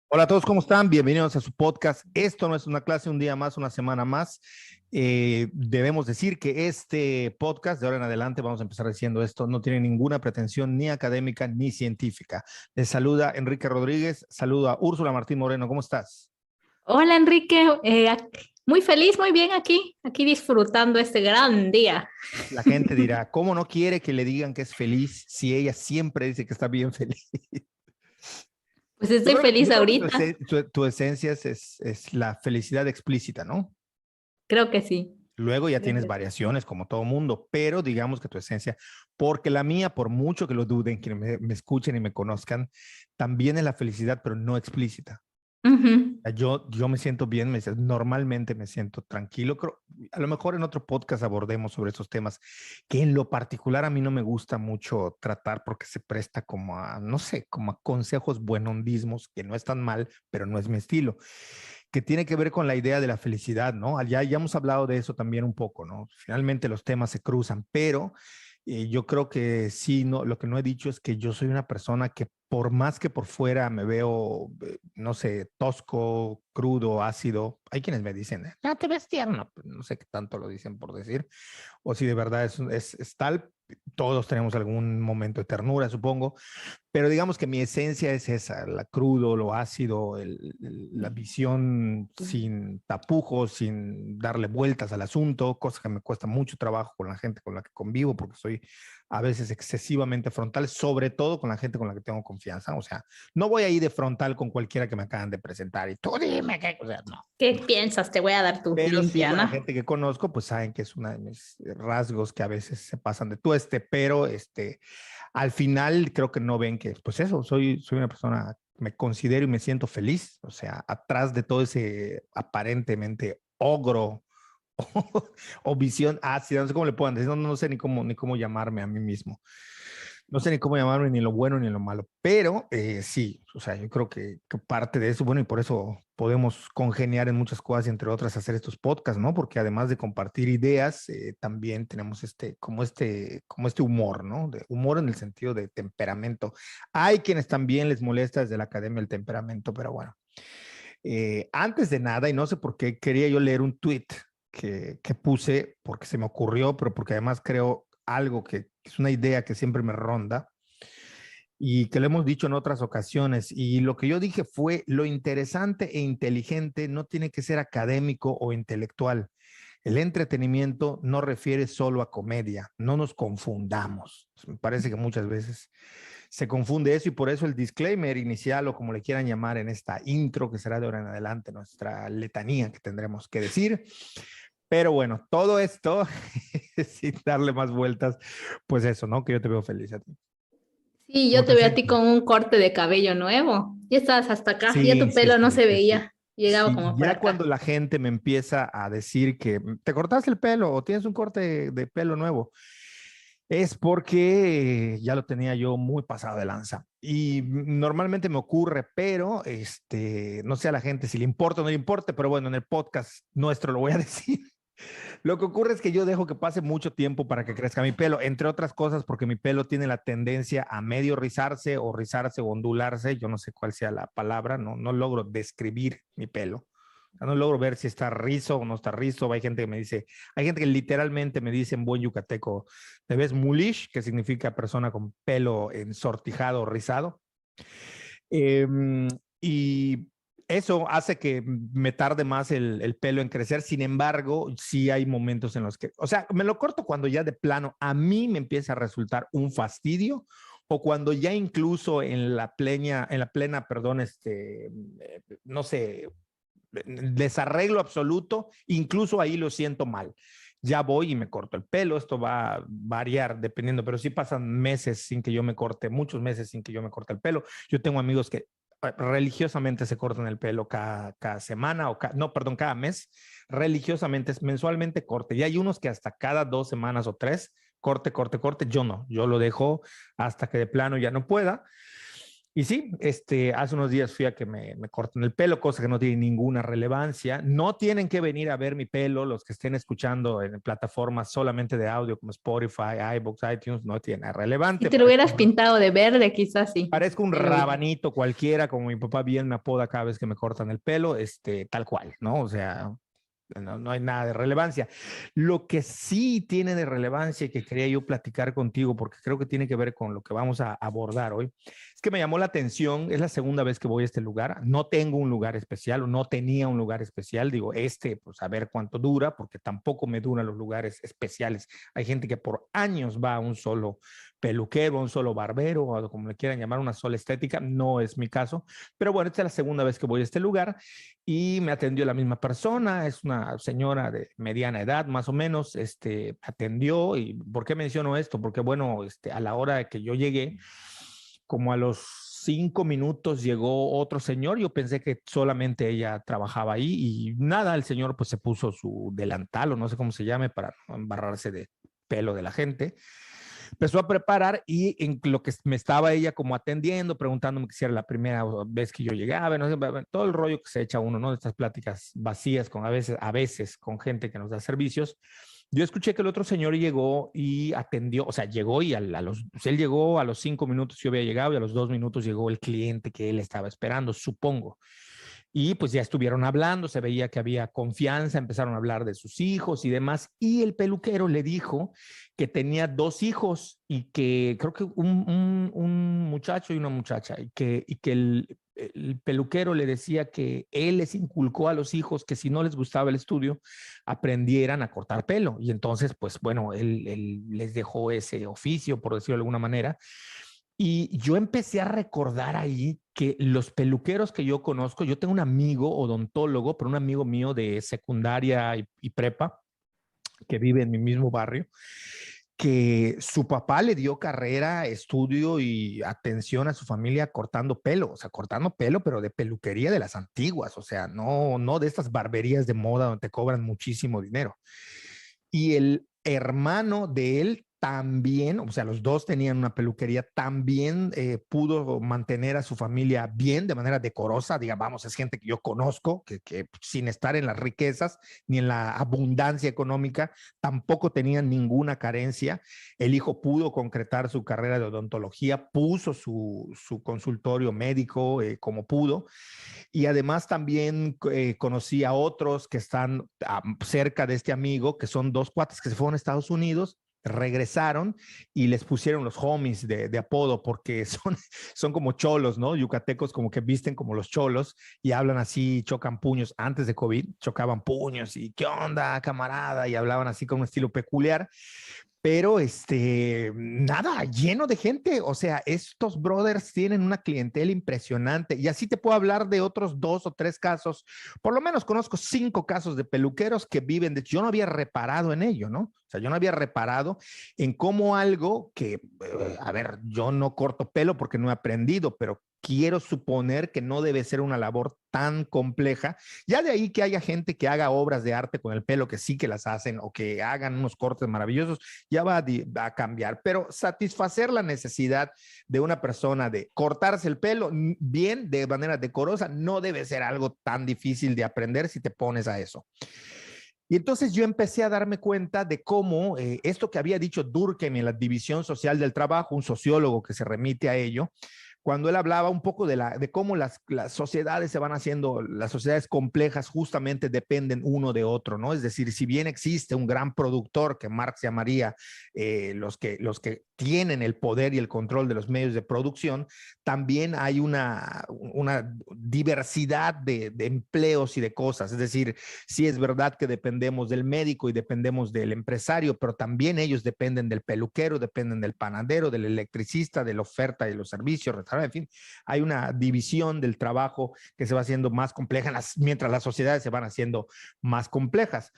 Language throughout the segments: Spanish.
Hola a todos, ¿cómo están? Bienvenidos a su podcast. Esto no es una clase, un día más, una semana más. Debemos decir que este podcast, de ahora en adelante, vamos a empezar diciendo esto, no tiene ninguna pretensión ni académica ni científica. Les saluda Enrique Rodríguez, saluda a Úrsula Martín Moreno. ¿Cómo estás? Hola Enrique, muy feliz, muy bien aquí disfrutando este gran día. La gente dirá, ¿cómo no quiere que le digan que es feliz si ella siempre dice que está bien feliz? Pues estoy feliz Yo creo que ahorita, tu esencia es la felicidad explícita, ¿no? creo que sí. Luego ya Creo tienes que sí. variaciones como todo mundo, pero digamos que tu esencia, porque la mía, por mucho que lo duden, quienes me escuchen y me conozcan, también es la felicidad, pero no explícita. Ujú. Yo me siento bien, normalmente me siento tranquilo. A lo mejor en otro podcast abordemos sobre estos temas que en lo particular a mí no me gusta mucho tratar porque se presta como a, no sé, como a consejos buenondismos, que no están mal, pero no es mi estilo, que tiene que ver con la idea de la felicidad, ¿no? Ya hemos hablado de eso también un poco, ¿no? Finalmente los temas se cruzan, pero yo creo que sí, no, lo que no he dicho es que yo soy una persona que por más que por fuera me veo, no sé, tosco, crudo, ácido, hay quienes me dicen, no te ves tierno, no sé qué tanto lo dicen por decir, o si de verdad es tal, todos tenemos algún momento de ternura, supongo, pero digamos que mi esencia es esa, la crudo, lo ácido, la visión sin tapujos, sin darle vueltas al asunto, cosa que me cuesta mucho trabajo con la gente con la que convivo, porque soy a veces excesivamente frontal, sobre todo con la gente con la que tengo confianza. O sea, no voy a ir de frontal con cualquiera que me acaban de presentar y tú dime qué, o sea, no. ¿Qué piensas? Te voy a dar tu Pero sí, con la limpiana. gente que conozco, pues saben que es uno de mis rasgos que a veces se pasan de tueste, pero al final creo que no ven que, pues eso, soy una persona, me considero y me siento feliz, o sea, atrás de todo ese aparentemente ogro o visión ácida, no sé cómo le puedan decir, no sé ni cómo llamarme a mí mismo. No sé ni cómo llamarme, ni lo bueno ni lo malo, pero sí, o sea, yo creo que parte de eso, bueno, y por eso podemos congeniar en muchas cosas, y entre otras hacer estos podcasts, ¿no? Porque además de compartir ideas, también tenemos como este humor, ¿no? De humor en el sentido de temperamento. Hay quienes también les molesta desde la academia el temperamento, pero bueno. Antes de nada, y no sé por qué, quería yo leer un tweet que puse porque se me ocurrió, pero porque además creo algo que es una idea que siempre me ronda y que lo hemos dicho en otras ocasiones. Y lo que yo dije fue, lo interesante e inteligente no tiene que ser académico o intelectual. El entretenimiento no refiere solo a comedia, no nos confundamos. Me parece que muchas veces se confunde eso y por eso el disclaimer inicial o como le quieran llamar en esta intro que será de ahora en adelante, nuestra letanía que tendremos que decir. Pero bueno, todo esto, sin darle más vueltas, pues eso, ¿no? Que yo te veo feliz a ti. Sí, Por yo tu te veo a ti esencia. con un corte de cabello nuevo. Ya estás hasta acá, ya Sí, tu sí, pelo no sí, se sí, sí. veía, llegaba Sí, como para ya cuando acá. la gente me empieza a decir que te cortaste el pelo o tienes un corte de pelo nuevo, es porque ya lo tenía yo muy pasado de lanza. Y normalmente me ocurre, pero no sé a la gente si le importa o no le importa, pero bueno, en el podcast nuestro lo voy a decir. Lo que ocurre es que yo dejo que pase mucho tiempo para que crezca mi pelo, entre otras cosas porque mi pelo tiene la tendencia a medio rizarse o ondularse, yo no sé cuál sea la palabra, no logro describir mi pelo. O sea, no logro ver si está rizo o no está rizo. Hay gente que me dice, hay gente que literalmente me dice en buen yucateco, te ves mulish, que significa persona con pelo ensortijado o rizado. Eh, y eso hace que me tarde más el pelo en crecer. Sin embargo, sí hay momentos en los que, o sea, me lo corto cuando ya de plano a mí me empieza a resultar un fastidio o cuando ya incluso en la plena, perdón, no sé, desarreglo absoluto, incluso ahí lo siento mal. Ya voy y me corto el pelo, esto va a variar dependiendo, pero sí pasan meses sin que yo me corte, muchos meses sin que yo me corte el pelo. Yo tengo amigos que religiosamente se cortan el pelo cada semana no, perdón, cada mes, religiosamente, es mensualmente corte. Y hay unos que hasta cada 2 semanas o 3, corte, corte, corte. Yo no, yo lo dejo hasta que de plano ya no pueda. Y sí, hace unos días fui a que me corten el pelo, cosa que no tiene ninguna relevancia. No tienen que venir a ver mi pelo los que estén escuchando en plataformas solamente de audio como Spotify, iVoox, iTunes, no tiene Si relevante. te lo hubieras pintado de verde, quizás sí. Parezco un Pero rabanito cualquiera, como mi papá bien me apoda cada vez que me cortan el pelo, tal cual, ¿no? O sea, no hay nada de relevancia. Lo que sí tiene de relevancia y que quería yo platicar contigo, porque creo que tiene que ver con lo que vamos a abordar hoy, es que me llamó la atención, es la segunda vez que voy a este lugar, no tengo un lugar especial o no tenía un lugar especial, digo, pues a ver cuánto dura, porque tampoco me duran los lugares especiales. Hay gente que por años va a un solo peluquero, a un solo barbero, o como le quieran llamar, una sola estética, no es mi caso, pero bueno, esta es la segunda vez que voy a este lugar y me atendió la misma persona, es una señora de mediana edad, más o menos, atendió. ¿Y por qué menciono esto? Porque, bueno, a la hora de que yo llegué, como a los 5 minutos llegó otro señor, yo pensé que solamente ella trabajaba ahí y nada, el señor pues se puso su delantal o no sé cómo se llame para no embarrarse de pelo de la gente. Empezó a preparar y en lo que me estaba ella como atendiendo, preguntándome si era la primera vez que yo llegaba, no sé, todo el rollo que se echa uno, ¿no? De estas pláticas vacías con a veces con gente que nos da servicios. Yo escuché que el otro señor llegó y atendió, o sea, llegó y pues él llegó a los 5 minutos, yo había llegado y a los 2 minutos llegó el cliente que él estaba esperando, supongo. Y pues ya estuvieron hablando, se veía que había confianza, empezaron a hablar de sus hijos y demás. Y el peluquero le dijo que tenía 2 hijos y que creo que un muchacho y una muchacha, y que el peluquero le decía que él les inculcó a los hijos que si no les gustaba el estudio, aprendieran a cortar pelo. Y entonces, pues bueno, él les dejó ese oficio, por decirlo de alguna manera. Y yo empecé a recordar ahí que los peluqueros que yo conozco, yo tengo un amigo odontólogo, pero un amigo mío de secundaria y prepa, que vive en mi mismo barrio, que su papá le dio carrera, estudio y atención a su familia cortando pelo, o sea, cortando pelo, pero de peluquería de las antiguas, o sea, no de estas barberías de moda donde te cobran muchísimo dinero. Y el hermano de él también, o sea, los dos tenían una peluquería, también pudo mantener a su familia bien, de manera decorosa, digamos, vamos, es gente que yo conozco, que sin estar en las riquezas ni en la abundancia económica, tampoco tenían ninguna carencia. El hijo pudo concretar su carrera de odontología, puso su consultorio médico como pudo, y además también conocí a otros que están cerca de este amigo, que son 2 cuates que se fueron a Estados Unidos, regresaron y les pusieron los homies de apodo porque son como cholos, ¿no? Yucatecos como que visten como los cholos y hablan así, chocan puños. Antes de COVID chocaban puños y ¿qué onda, camarada? Y hablaban así con un estilo peculiar. Pero nada, lleno de gente. O sea, estos brothers tienen una clientela impresionante. Y así te puedo hablar de otros 2 o 3 casos. Por lo menos conozco 5 casos de peluqueros que viven de. Yo no había reparado en ello, ¿no? O sea, yo no había reparado en cómo algo que, a ver, yo no corto pelo porque no he aprendido, pero quiero suponer que no debe ser una labor tan compleja. Ya de ahí que haya gente que haga obras de arte con el pelo, que sí que las hacen, o que hagan unos cortes maravillosos, ya va a cambiar, pero satisfacer la necesidad de una persona de cortarse el pelo bien, de manera decorosa, no debe ser algo tan difícil de aprender si te pones a eso. Y entonces yo empecé a darme cuenta de cómo esto que había dicho Durkheim en la división social del trabajo, un sociólogo que se remite a ello, cuando él hablaba un poco de cómo las sociedades se van haciendo, las sociedades complejas justamente dependen uno de otro, ¿no? Es decir, si bien existe un gran productor que Marx llamaría los que tienen el poder y el control de los medios de producción, también hay una diversidad de empleos y de cosas. Es decir, sí es verdad que dependemos del médico y dependemos del empresario, pero también ellos dependen del peluquero, dependen del panadero, del electricista, de la oferta y los servicios, en fin, hay una división del trabajo que se va haciendo más compleja mientras las sociedades se van haciendo más complejas.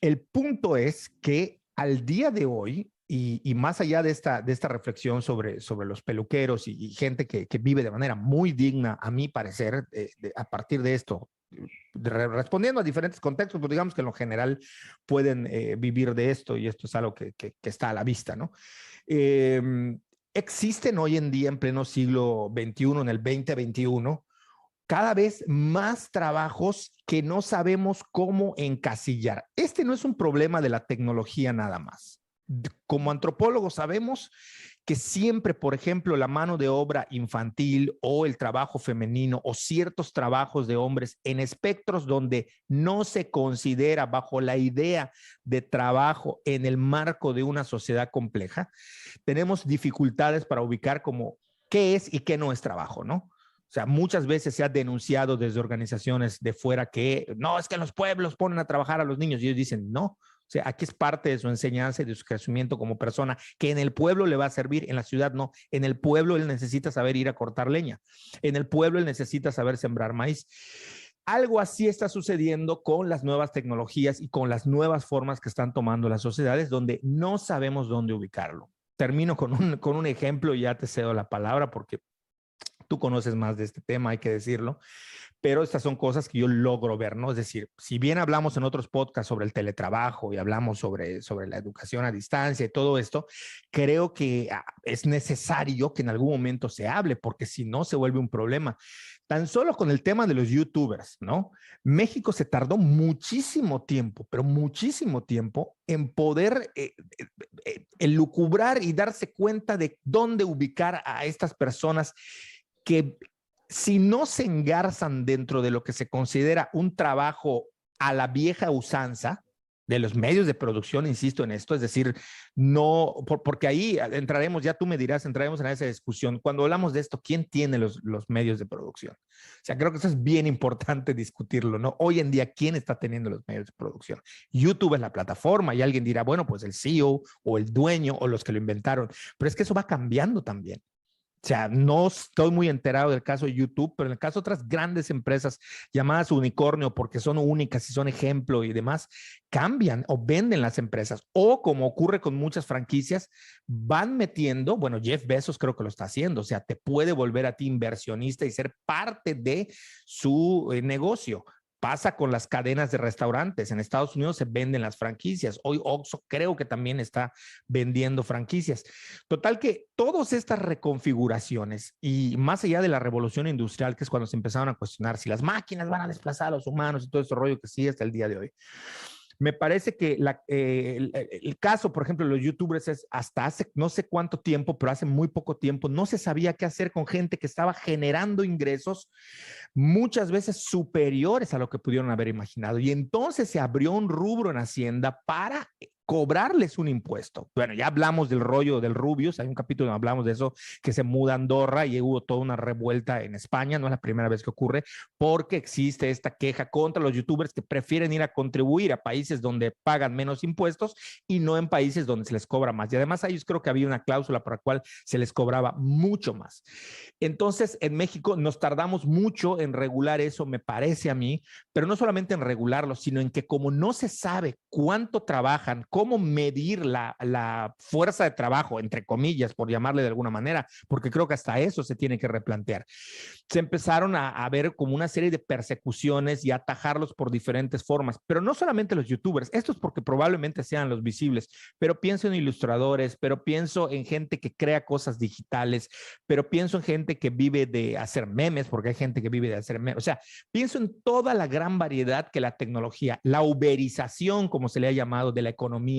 El punto es que al día de hoy, y más allá de esta reflexión sobre los peluqueros y gente que vive de manera muy digna, a mi parecer, a partir de esto, respondiendo a diferentes contextos, pues digamos que en lo general pueden vivir de esto y esto es algo que está a la vista, ¿no? Eh, existen hoy en día en pleno siglo XXI, en el 2021, cada vez más trabajos que no sabemos cómo encasillar. Este no es un problema de la tecnología nada más. Como antropólogos sabemos que siempre, por ejemplo, la mano de obra infantil o el trabajo femenino o ciertos trabajos de hombres en espectros donde no se considera bajo la idea de trabajo en el marco de una sociedad compleja, tenemos dificultades para ubicar como qué es y qué no es trabajo, ¿no? O sea, muchas veces se ha denunciado desde organizaciones de fuera que no, es que en los pueblos ponen a trabajar a los niños y ellos dicen no. O sea, aquí es parte de su enseñanza y de su crecimiento como persona, que en el pueblo le va a servir, en la ciudad no. En el pueblo él necesita saber ir a cortar leña. En el pueblo él necesita saber sembrar maíz. Algo así está sucediendo con las nuevas tecnologías y con las nuevas formas que están tomando las sociedades donde no sabemos dónde ubicarlo. Termino con un ejemplo y ya te cedo la palabra porque tú conoces más de este tema, hay que decirlo, pero estas son cosas que yo logro ver, ¿no? Es decir, si bien hablamos en otros podcasts sobre el teletrabajo y hablamos sobre la educación a distancia y todo esto, creo que es necesario que en algún momento se hable, porque si no se vuelve un problema. Tan solo con el tema de los youtubers, ¿no? México se tardó muchísimo tiempo, pero muchísimo tiempo en poder elucubrar y darse cuenta de dónde ubicar a estas personas que si no se engarzan dentro de lo que se considera un trabajo a la vieja usanza de los medios de producción, insisto en esto, es decir, no, porque ahí entraremos, ya tú me dirás, entraremos en esa discusión. Cuando hablamos de esto, ¿quién tiene los medios de producción? O sea, creo que eso es bien importante discutirlo, ¿no? Hoy en día, ¿quién está teniendo los medios de producción? YouTube es la plataforma y alguien dirá, bueno, pues el CEO o el dueño o los que lo inventaron, pero es que eso va cambiando también. O sea, no estoy muy enterado del caso de YouTube, pero en el caso de otras grandes empresas llamadas unicornio porque son únicas y son ejemplo y demás, cambian o venden las empresas. O como ocurre con muchas franquicias, van metiendo, bueno, Jeff Bezos creo que lo está haciendo, o sea, te puede volver a ti inversionista y ser parte de su negocio. Pasa con las cadenas de restaurantes. En Estados Unidos se venden las franquicias. Hoy Oxxo creo que también está vendiendo franquicias. Total que todas estas reconfiguraciones y más allá de la revolución industrial, que es cuando se empezaron a cuestionar si las máquinas van a desplazar a los humanos y todo ese rollo que sigue hasta el día de hoy, me parece que el caso, por ejemplo, de los youtubers es hasta hace no sé cuánto tiempo, pero hace muy poco tiempo, no se sabía qué hacer con gente que estaba generando ingresos muchas veces superiores a lo que pudieron haber imaginado. Y entonces se abrió un rubro en Hacienda para cobrarles un impuesto. Bueno, ya hablamos del rollo del Rubius, hay un capítulo donde hablamos de eso, que se muda a Andorra y hubo toda una revuelta en España, no es la primera vez que ocurre, porque existe esta queja contra los youtubers que prefieren ir a contribuir a países donde pagan menos impuestos y no en países donde se les cobra más. Y además a ellos creo que había una cláusula por la cual se les cobraba mucho más. Entonces, en México nos tardamos mucho en regular eso, me parece a mí, pero no solamente en regularlo, sino en que como no se sabe cuánto trabajan, cómo medir la fuerza de trabajo, entre comillas, por llamarle de alguna manera, porque creo que hasta eso se tiene que replantear. Se empezaron a ver como una serie de persecuciones y atajarlos por diferentes formas, pero no solamente los youtubers, esto es porque probablemente sean los visibles, pero pienso en ilustradores, pero pienso en gente que crea cosas digitales, pero pienso en gente que vive de hacer memes, porque hay gente que vive de hacer memes, o sea, pienso en toda la gran variedad que la tecnología, la uberización, como se le ha llamado, de la economía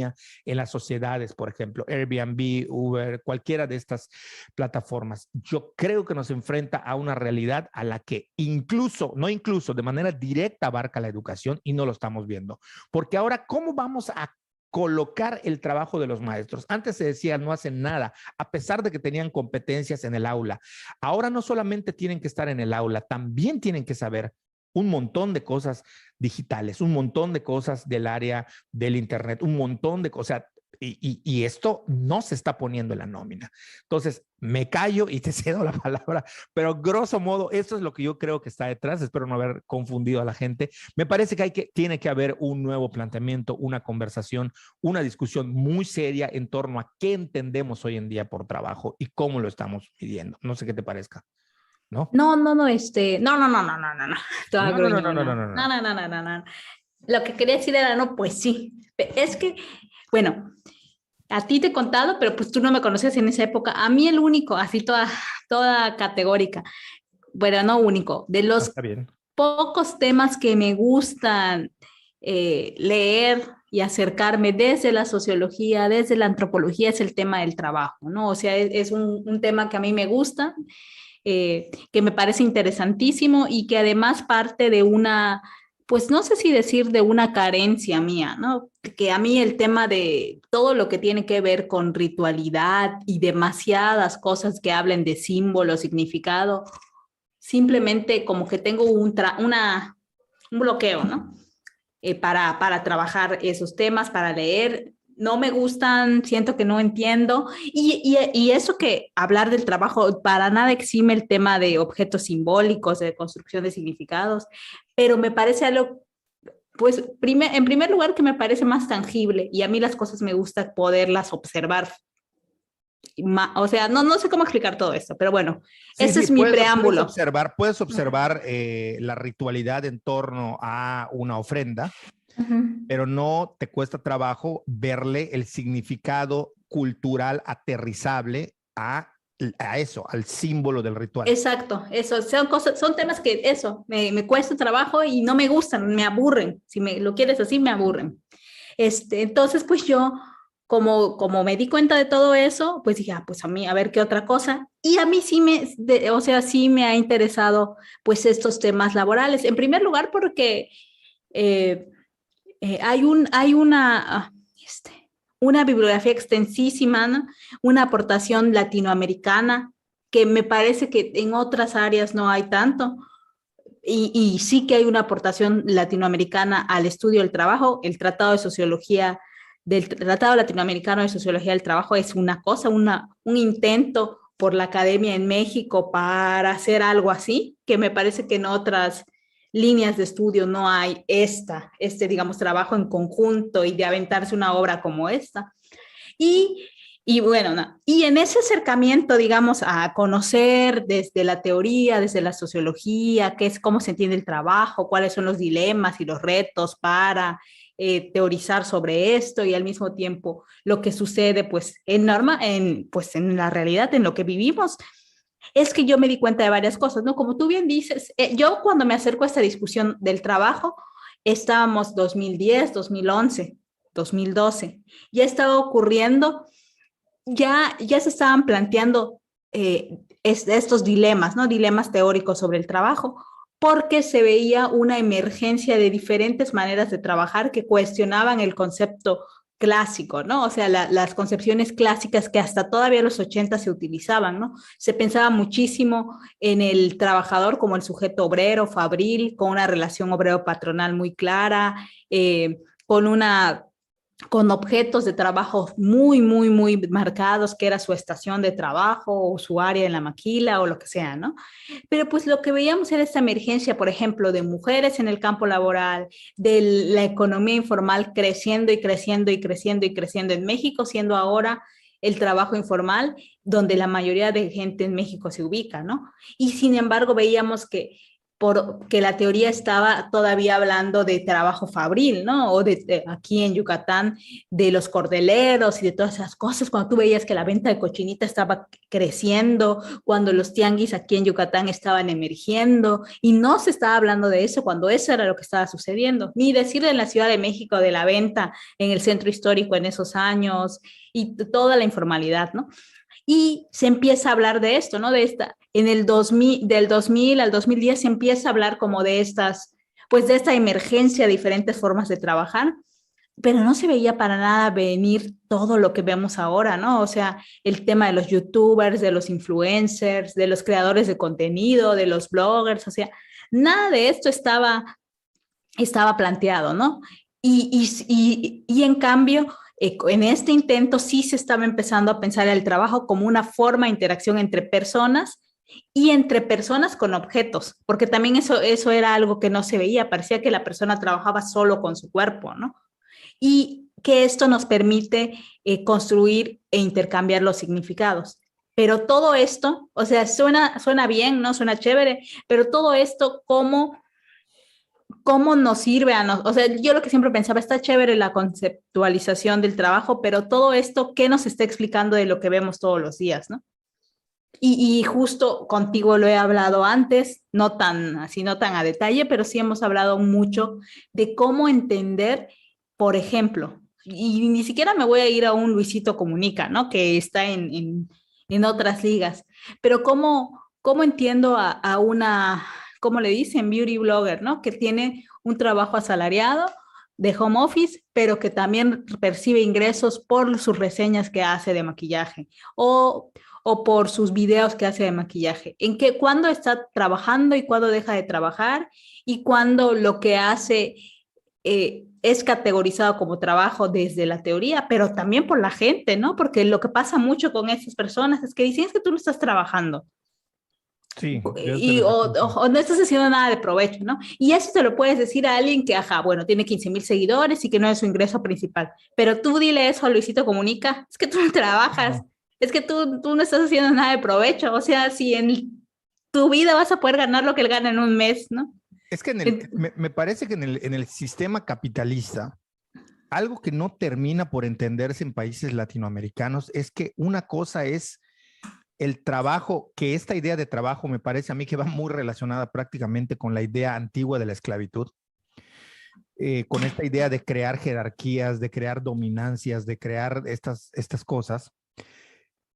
en las sociedades, por ejemplo, Airbnb, Uber, cualquiera de estas plataformas. Yo creo que nos enfrenta a una realidad a la que incluso, de manera directa abarca la educación y no lo estamos viendo. Porque ahora, ¿cómo vamos a colocar el trabajo de los maestros? Antes se decía no hacen nada, a pesar de que tenían competencias en el aula. Ahora no solamente tienen que estar en el aula, también tienen que saber un montón de cosas digitales, un montón de cosas del área del internet, un montón de cosas. Y esto no se está poniendo en la nómina. Entonces, me callo y te cedo la palabra, pero grosso modo, eso es lo que yo creo que está detrás. Espero no haber confundido a la gente. Me parece que tiene que haber un nuevo planteamiento, una conversación, una discusión muy seria en torno a qué entendemos hoy en día por trabajo y cómo lo estamos pidiendo. No sé qué te parezca. ¿No? No, no, no, no, No, no, no, no, no, no, no, no. Lo que quería decir era, no, pues sí, es que, bueno, a ti te he contado, pero pues tú no me conocías en esa época. A mí el único, así toda categórica, bueno, no único, de Ah, los está bien. pocos temas que me gustan leer y acercarme desde la sociología, desde la antropología, es el tema del trabajo, ¿no? O sea, es un tema que a mí me gusta, que me parece interesantísimo y que además parte de una, pues no sé si decir de una carencia mía, ¿no? Que a mí el tema de todo lo que tiene que ver con ritualidad y demasiadas cosas que hablen de símbolo, significado, simplemente como que tengo un bloqueo, ¿no? Para trabajar esos temas, para leer. No me gustan, siento que no entiendo. Y eso que hablar del trabajo para nada exime el tema de objetos simbólicos, de construcción de significados, pero me parece algo, pues, en primer lugar, que me parece más tangible y a mí las cosas me gusta poderlas observar. O sea, no sé cómo explicar todo esto, pero bueno, Sí, ese sí, es mi puedes preámbulo. observar, puedes observar la ritualidad en torno a una ofrenda, Ujú. pero no te cuesta trabajo verle el significado cultural aterrizable a eso, al símbolo del ritual. Exacto, eso, son cosas, son temas que eso, me cuesta trabajo y no me gustan, me aburren. Si me lo quieres así, me aburren. Entonces, pues yo, como me di cuenta de todo eso, pues dije, pues a mí, a ver qué otra cosa. Y a mí sí o sea, sí me ha interesado, pues estos temas laborales. En primer lugar, porque eh, hay una bibliografía extensísima, ¿no? Una aportación latinoamericana que me parece que en otras áreas no hay tanto. Y sí que hay una aportación latinoamericana al estudio del trabajo. El Tratado de Sociología, del Tratado Latinoamericano de Sociología del Trabajo es una cosa, un intento por la academia en México para hacer algo así, que me parece que en otras líneas de estudio no hay digamos, trabajo en conjunto y de aventarse una obra como esta. Y, y bueno, no. Y en ese acercamiento, digamos, a conocer desde la teoría, desde la sociología, qué es, cómo se entiende el trabajo, cuáles son los dilemas y los retos para teorizar sobre esto y al mismo tiempo lo que sucede pues pues en la realidad, en lo que vivimos, es que yo me di cuenta de varias cosas, ¿no? Como tú bien dices, yo cuando me acerco a esta discusión del trabajo, estábamos 2010, 2011, 2012, ya estaba ocurriendo, ya se estaban planteando estos dilemas, ¿no? Dilemas teóricos sobre el trabajo, porque se veía una emergencia de diferentes maneras de trabajar que cuestionaban el concepto clásico, ¿no? O sea, las concepciones clásicas que hasta todavía los 80 se utilizaban, ¿no? Se pensaba muchísimo en el trabajador como el sujeto obrero, fabril, con una relación obrero-patronal muy clara, con una con objetos de trabajo muy marcados, que era su estación de trabajo o su área en la maquila o lo que sea, ¿no? Pero pues lo que veíamos era esta emergencia, por ejemplo, de mujeres en el campo laboral, de la economía informal creciendo y creciendo y creciendo y creciendo en México, siendo ahora el trabajo informal donde la mayoría de gente en México se ubica, ¿no? Y sin embargo veíamos que la teoría estaba todavía hablando de trabajo fabril, ¿no? O aquí en Yucatán, de los cordeleros y de todas esas cosas, cuando tú veías que la venta de cochinita estaba creciendo, cuando los tianguis aquí en Yucatán estaban emergiendo, y no se estaba hablando de eso cuando eso era lo que estaba sucediendo, ni decir en la Ciudad de México de la venta en el centro histórico en esos años y toda la informalidad, ¿no? Y se empieza a hablar de esto, ¿no? En el 2000, del 2000 al 2010 se empieza a hablar como de pues de esta emergencia de diferentes formas de trabajar, pero no se veía para nada venir todo lo que vemos ahora, ¿no? O sea, el tema de los youtubers, de los influencers, de los creadores de contenido, de los bloggers, o sea, nada de esto estaba planteado, ¿no? Y en cambio, en este intento sí se estaba empezando a pensar el trabajo como una forma de interacción entre personas y entre personas con objetos, porque también eso era algo que no se veía, parecía que la persona trabajaba solo con su cuerpo, ¿no? Y que esto nos permite construir e intercambiar los significados. Pero todo esto, o sea, suena bien, ¿no? Suena chévere, pero todo esto, ¿cómo ¿cómo nos sirve a nosotros? O sea, yo lo que siempre pensaba, está chévere la conceptualización del trabajo, pero todo esto, ¿qué nos está explicando de lo que vemos todos los días, ¿no? Y justo contigo lo he hablado antes, no tan así, no tan a detalle, pero sí hemos hablado mucho de cómo entender, por ejemplo, y ni siquiera me voy a ir a un Luisito Comunica, ¿no? Que está en otras ligas, pero cómo entiendo a una, ¿cómo le dicen? Beauty blogger, ¿no? Que tiene un trabajo asalariado de home office, pero que también percibe ingresos por sus reseñas que hace de maquillaje. O por sus videos que hace de maquillaje. Cuándo está trabajando y cuándo deja de trabajar y cuándo lo que hace es categorizado como trabajo desde la teoría, pero también por la gente, ¿no? Porque lo que pasa mucho con esas personas es que dicen es que tú no estás trabajando. Sí, yo estoy de acuerdo. O no estás haciendo nada de provecho, ¿no? Y eso te lo puedes decir a alguien que, ajá, bueno, tiene 15,000 seguidores y que no es su ingreso principal. Pero tú dile eso a Luisito Comunica, es que tú no trabajas, No. es que tú no estás haciendo nada de provecho. O sea, si en tu vida vas a poder ganar lo que él gana en un mes, ¿no? Es que me parece que en el sistema capitalista, algo que no termina por entenderse en países latinoamericanos es que una cosa es el trabajo, que esta idea de trabajo me parece a mí que va muy relacionada prácticamente con la idea antigua de la esclavitud, con esta idea de crear jerarquías, de crear dominancias, de crear estas cosas.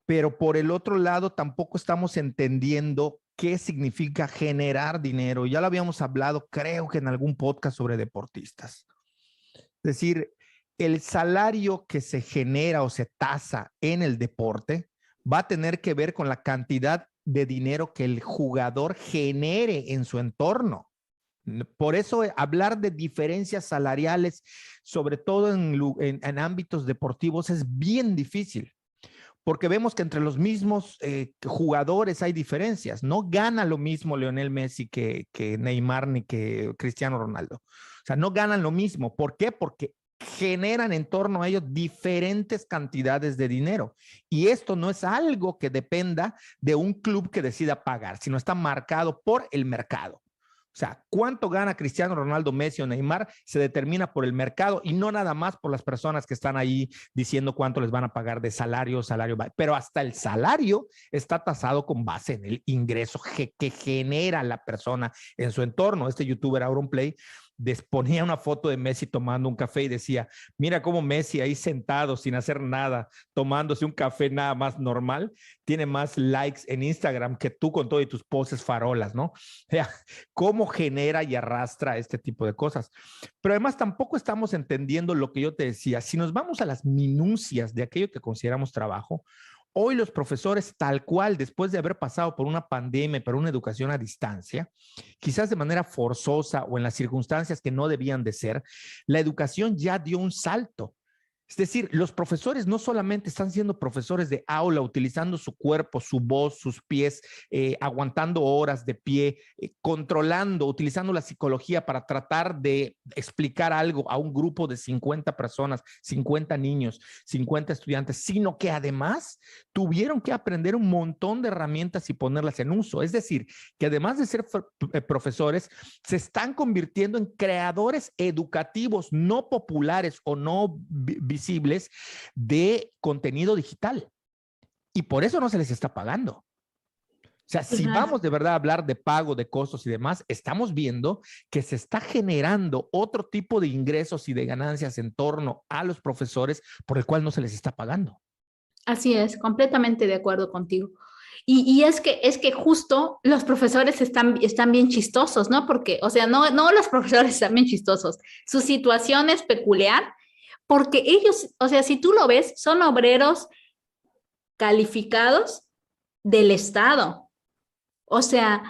Pero por el otro lado, tampoco estamos entendiendo qué significa generar dinero. Ya lo habíamos hablado, creo que en algún podcast sobre deportistas. Es decir, el salario que se genera o se tasa en el deporte va a tener que ver con la cantidad de dinero que el jugador genere en su entorno. Por eso hablar de diferencias salariales, sobre todo en ámbitos deportivos, es bien difícil, porque vemos que entre los mismos jugadores hay diferencias. No gana lo mismo Lionel Messi que Neymar ni que Cristiano Ronaldo. O sea, no ganan lo mismo. ¿Por qué? Porque generan en torno a ellos diferentes cantidades de dinero. Y esto no es algo que dependa de un club que decida pagar, sino está marcado por el mercado. O sea, cuánto gana Cristiano Ronaldo, Messi o Neymar se determina por el mercado y no nada más por las personas que están ahí diciendo cuánto les van a pagar de salario, pero hasta el salario está tasado con base en el ingreso que genera la persona en su entorno. Este youtuber Auronplay ponía una foto de Messi tomando un café y decía, mira cómo Messi ahí sentado sin hacer nada, tomándose un café nada más normal, tiene más likes en Instagram que tú con todo y tus poses farolas, ¿no? O sea, cómo genera y arrastra este tipo de cosas. Pero además tampoco estamos entendiendo lo que yo te decía. Si nos vamos a las minucias de aquello que consideramos trabajo, hoy los profesores, tal cual, después de haber pasado por una pandemia, por una educación a distancia, quizás de manera forzosa o en las circunstancias que no debían de ser, la educación ya dio un salto. Es decir, los profesores no solamente están siendo profesores de aula, utilizando su cuerpo, su voz, sus pies, aguantando horas de pie, controlando, utilizando la psicología para tratar de explicar algo a un grupo de 50 personas, 50 niños, 50 estudiantes, sino que además tuvieron que aprender un montón de herramientas y ponerlas en uso. Es decir, que además de ser profesores, se están convirtiendo en creadores educativos no populares o no visibles de contenido digital. Y por eso no se les está pagando. O sea, si vamos de verdad a hablar de pago, de costos y demás, estamos viendo que se está generando otro tipo de ingresos y de ganancias en torno a los profesores por el cual no se les está pagando. Así es, completamente de acuerdo contigo. Y es que justo los profesores están bien chistosos, ¿no? Porque, o sea, no los profesores están bien chistosos. Su situación es peculiar porque ellos, o sea, si tú lo ves, son obreros calificados del Estado. O sea,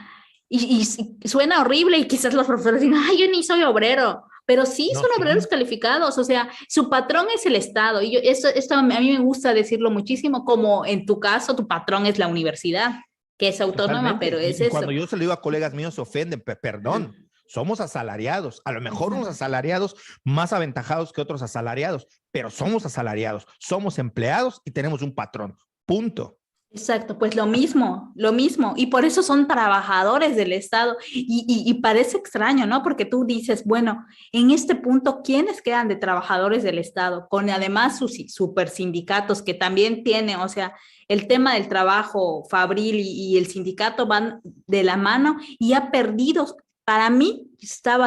y suena horrible y quizás los profesores digan, ay, yo ni soy obrero. Pero sí No, son sí. obreros calificados, o sea, su patrón es el Estado. Y esto a mí me gusta decirlo muchísimo, como en tu caso, tu patrón es la universidad, que es autónoma, Totalmente. pero es Y eso. cuando yo se lo digo a colegas míos, se ofenden. Perdón, somos asalariados. A lo mejor unos asalariados más aventajados que otros asalariados, pero somos asalariados, somos empleados y tenemos un patrón. Punto. Exacto, pues lo mismo, y por eso son trabajadores del Estado, y parece extraño, ¿no? Porque tú dices, bueno, en este punto, ¿quiénes quedan de trabajadores del Estado? Con además sus super sindicatos que también tienen, o sea, el tema del trabajo fabril y el sindicato van de la mano y ha perdido, para mí está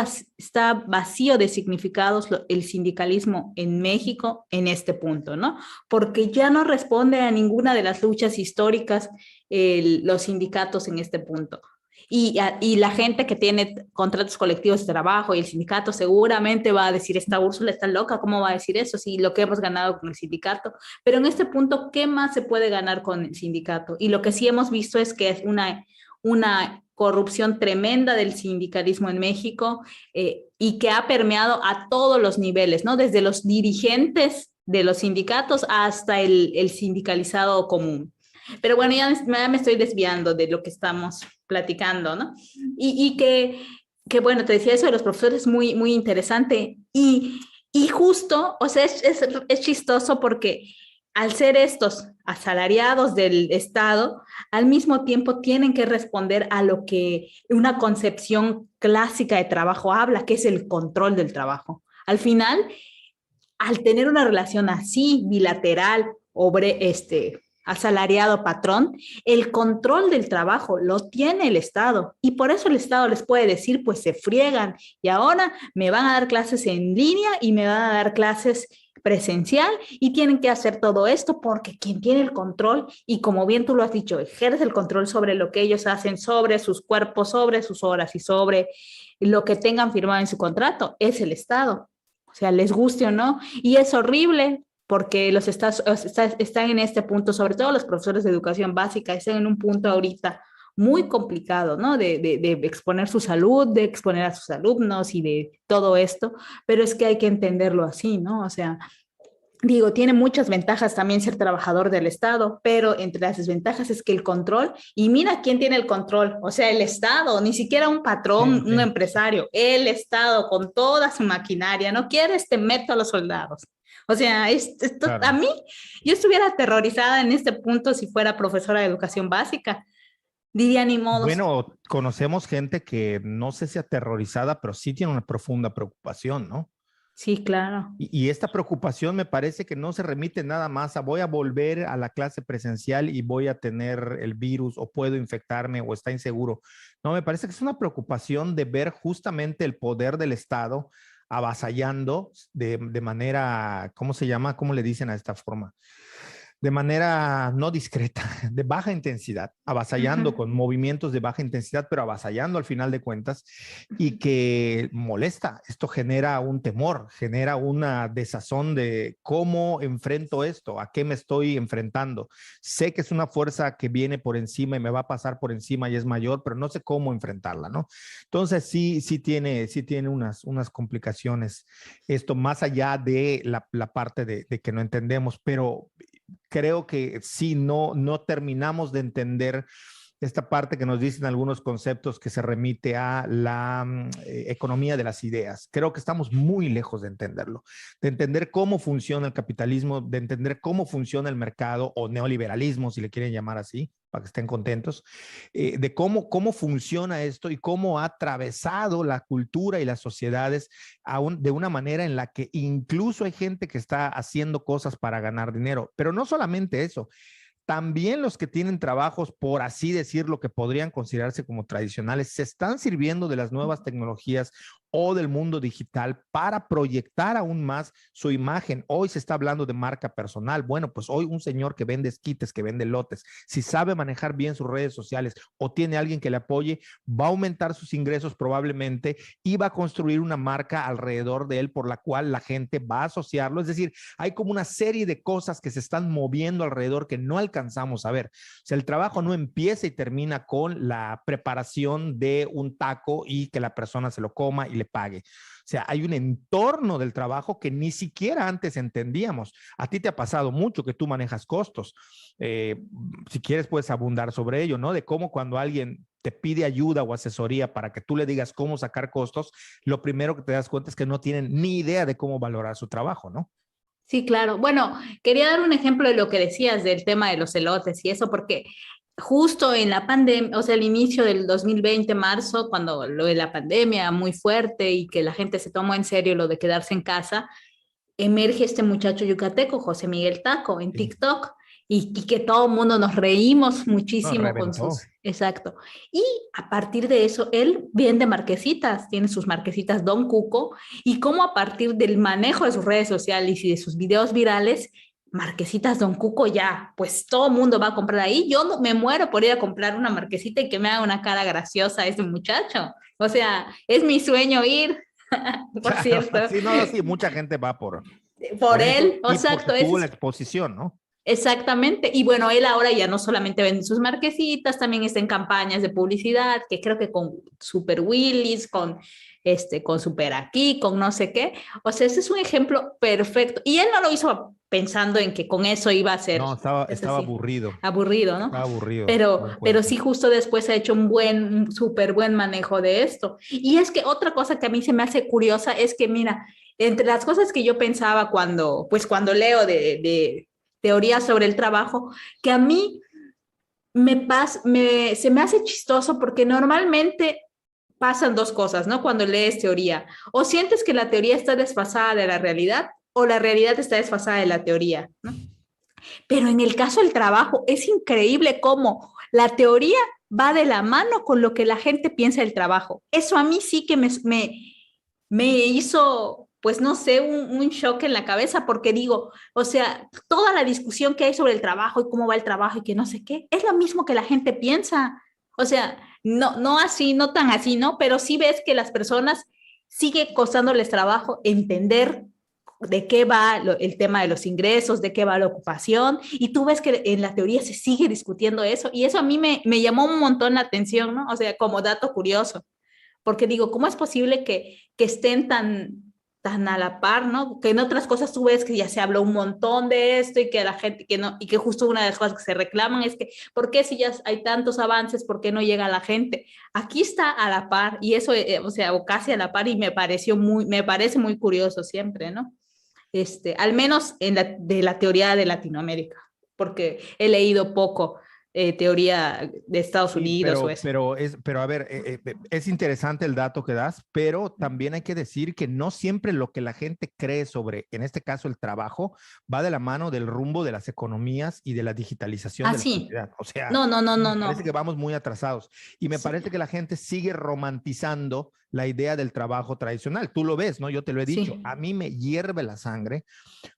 vacío de significados el sindicalismo en México en este punto, ¿no? Porque ya no responde a ninguna de las luchas históricas los sindicatos en este punto. Y la gente que tiene contratos colectivos de trabajo y el sindicato seguramente va a decir, esta Úrsula está loca, ¿cómo va a decir eso? Si lo que hemos ganado con el sindicato. Pero en este punto, ¿qué más se puede ganar con el sindicato? Y lo que sí hemos visto es que es una corrupción tremenda del sindicalismo en México, y que ha permeado a todos los niveles, ¿no? Desde los dirigentes de los sindicatos hasta el sindicalizado común. Pero bueno, ya me estoy desviando de lo que estamos platicando, ¿no? Y que, bueno, te decía eso de los profesores, muy, muy interesante. Y justo, o sea, es chistoso porque al ser estos asalariados del Estado, al mismo tiempo tienen que responder a lo que una concepción clásica de trabajo habla, que es el control del trabajo. Al final, al tener una relación así, bilateral, asalariado patrón, el control del trabajo lo tiene el Estado y por eso el Estado les puede decir, pues se friegan y ahora me van a dar clases en línea y me van a dar clases presencial y tienen que hacer todo esto porque quien tiene el control y como bien tú lo has dicho, ejerce el control sobre lo que ellos hacen, sobre sus cuerpos, sobre sus horas y sobre lo que tengan firmado en su contrato, es el Estado. O sea, les guste o no. Y es horrible porque están en este punto, sobre todo los profesores de educación básica, están en un punto ahorita muy complicado, ¿no? De exponer su salud, de exponer a sus alumnos y de todo esto, pero es que hay que entenderlo así, ¿no? O sea, digo, tiene muchas ventajas también ser trabajador del Estado, pero entre las desventajas es que el control, y mira quién tiene el control, o sea, el Estado, ni siquiera un patrón, Sí, un sí. empresario, el Estado con toda su maquinaria, no quieres, te meto a los soldados. O sea, esto, a Claro. mí, yo estuviera aterrorizada en este punto si fuera profesora de educación básica, diría ni modos. Bueno, conocemos gente que no sé si aterrorizada, pero sí tiene una profunda preocupación, ¿no? Sí, claro. Y esta preocupación me parece que no se remite nada más a voy a volver a la clase presencial y voy a tener el virus o puedo infectarme o está inseguro. No, me parece que es una preocupación de ver justamente el poder del Estado avasallando de manera, ¿cómo se llama? ¿Cómo le dicen a esta forma? De manera no discreta, de baja intensidad, avasallando Ujú. con movimientos de baja intensidad, pero avasallando al final de cuentas y que molesta. Esto genera un temor, genera una desazón de cómo enfrento esto, a qué me estoy enfrentando. Sé que es una fuerza que viene por encima y me va a pasar por encima y es mayor, pero no sé cómo enfrentarla, ¿no? Entonces sí tiene unas complicaciones esto más allá de la parte de que no entendemos, pero creo que sí, no terminamos de entender esta parte que nos dicen algunos conceptos que se remite a la economía de las ideas. Creo que estamos muy lejos de entenderlo, de entender cómo funciona el capitalismo, de entender cómo funciona el mercado o neoliberalismo, si le quieren llamar así, para que estén contentos, de cómo funciona esto y cómo ha atravesado la cultura y las sociedades de una manera en la que incluso hay gente que está haciendo cosas para ganar dinero. Pero no solamente eso, también los que tienen trabajos, por así decirlo, que podrían considerarse como tradicionales, se están sirviendo de las nuevas tecnologías o del mundo digital para proyectar aún más su imagen. Hoy se está hablando de marca personal. Bueno, pues hoy un señor que vende esquites, que vende lotes, si sabe manejar bien sus redes sociales o tiene alguien que le apoye, va a aumentar sus ingresos probablemente y va a construir una marca alrededor de él por la cual la gente va a asociarlo. Es decir, hay como una serie de cosas que se están moviendo alrededor que no alcanzamos a ver. O sea, el trabajo no empieza y termina con la preparación de un taco y que la persona se lo coma y le pague. O sea, hay un entorno del trabajo que ni siquiera antes entendíamos. A ti te ha pasado mucho que tú manejas costos. Si quieres, puedes abundar sobre ello, ¿no? De cómo cuando alguien te pide ayuda o asesoría para que tú le digas cómo sacar costos, lo primero que te das cuenta es que no tienen ni idea de cómo valorar su trabajo, ¿no? Sí, claro. Bueno, quería dar un ejemplo de lo que decías del tema de los elotes y eso, porque justo en la pandemia, o sea, el inicio del 2020, marzo, cuando lo de la pandemia muy fuerte y que la gente se tomó en serio lo de quedarse en casa, emerge este muchacho yucateco, José Miguel Taco, en Sí. TikTok, y que todo el mundo nos reímos No, muchísimo con sus... reventó. Exacto. Y a partir de eso, él vende marquesitas, tiene sus marquesitas Don Cuco, y cómo a partir del manejo de sus redes sociales y de sus videos virales, marquesitas Don Cuco ya, pues todo el mundo va a comprar ahí. Yo me muero por ir a comprar una marquesita y que me haga una cara graciosa a este muchacho. O sea, es mi sueño ir, por Claro, cierto. sí, no, sí, mucha gente va Por por eso él, y porque exacto, ese tuvo la es exposición, ¿no? exactamente. Y bueno, él ahora ya no solamente vende sus marquesitas, también está en campañas de publicidad, que creo que con Super Willis, con Super Aquí, con no sé qué. O sea, ese es un ejemplo perfecto. Y él no lo hizo pensando en que con eso iba a ser, No, estaba, es estaba así, aburrido, aburrido, ¿no? estaba aburrido, buen Pero cuento. sí, justo después ha hecho un súper buen manejo de esto. Y es que otra cosa que a mí se me hace curiosa es que, mira, entre las cosas que yo pensaba cuando leo de teorías sobre el trabajo, que a mí se me hace chistoso porque normalmente pasan dos cosas, ¿no? Cuando lees teoría, o sientes que la teoría está desfasada de la realidad o la realidad está desfasada de la teoría, ¿no? Pero en el caso del trabajo es increíble cómo la teoría va de la mano con lo que la gente piensa del trabajo. Eso a mí sí que me hizo, pues no sé, un shock en la cabeza porque digo, o sea, toda la discusión que hay sobre el trabajo y cómo va el trabajo y que no sé qué, es lo mismo que la gente piensa. O sea, no así, no tan así, ¿no? Pero sí ves que las personas sigue costándoles trabajo entender de qué va el tema de los ingresos, de qué va la ocupación, y tú ves que en la teoría se sigue discutiendo eso, y eso a mí me llamó un montón la atención, ¿no? O sea, como dato curioso, porque digo, ¿cómo es posible que estén tan a la par, ¿no? Que en otras cosas tú ves que ya se habló un montón de esto y que la gente, que no, y que justo una de las cosas que se reclaman es que, ¿por qué si ya hay tantos avances, por qué no llega a la gente? Aquí está a la par, y eso, o sea, o casi a la par, y me parece muy curioso siempre, ¿no? Al menos de la teoría de Latinoamérica, porque he leído poco teoría de Estados Sí, Unidos o eso. pero a ver, es interesante el dato que das, pero también hay que decir que no siempre lo que la gente cree sobre, en este caso, el trabajo, va de la mano del rumbo de las economías y de la digitalización Ah, de la sí. sociedad. O sea, No, no, no, no, me parece que no. vamos muy atrasados y me Sí, parece que la gente sigue romantizando la idea del trabajo tradicional. Tú lo ves, ¿no? Yo te lo he dicho. sí. A mí me hierve la sangre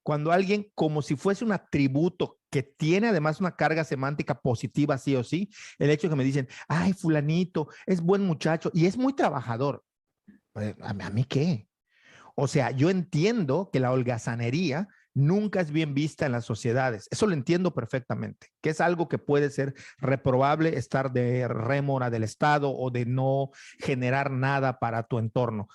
cuando alguien, como si fuese un atributo que tiene además una carga semántica positiva, sí o sí, el hecho de que me dicen, ay, fulanito, es buen muchacho y es muy trabajador. ¿A mí qué? O sea, yo entiendo que la holgazanería nunca es bien vista en las sociedades. Eso lo entiendo perfectamente, que es algo que puede ser reprobable estar de rémora del Estado o de no generar nada para tu entorno.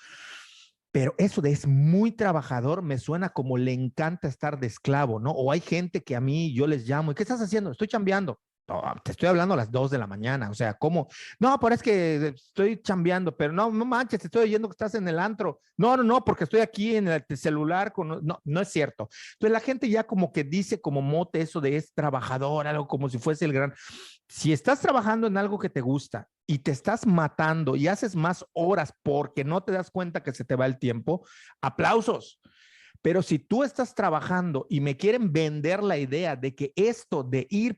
Pero eso de es muy trabajador me suena como le encanta estar de esclavo, ¿no? O hay gente que a mí yo les llamo, ¿y qué estás haciendo? Estoy chambeando. No, te estoy hablando a las 2 de la mañana, o sea, ¿cómo? No, pero es que estoy chambeando, pero no, no manches, te estoy oyendo que estás en el antro. No, no, no, porque estoy aquí en el celular. No, no es cierto. Entonces la gente ya como que dice como mote eso de es trabajador, algo como si fuese el gran... Si estás trabajando en algo que te gusta y te estás matando y haces más horas porque no te das cuenta que se te va el tiempo, aplausos. Pero si tú estás trabajando y me quieren vender la idea de que esto de ir,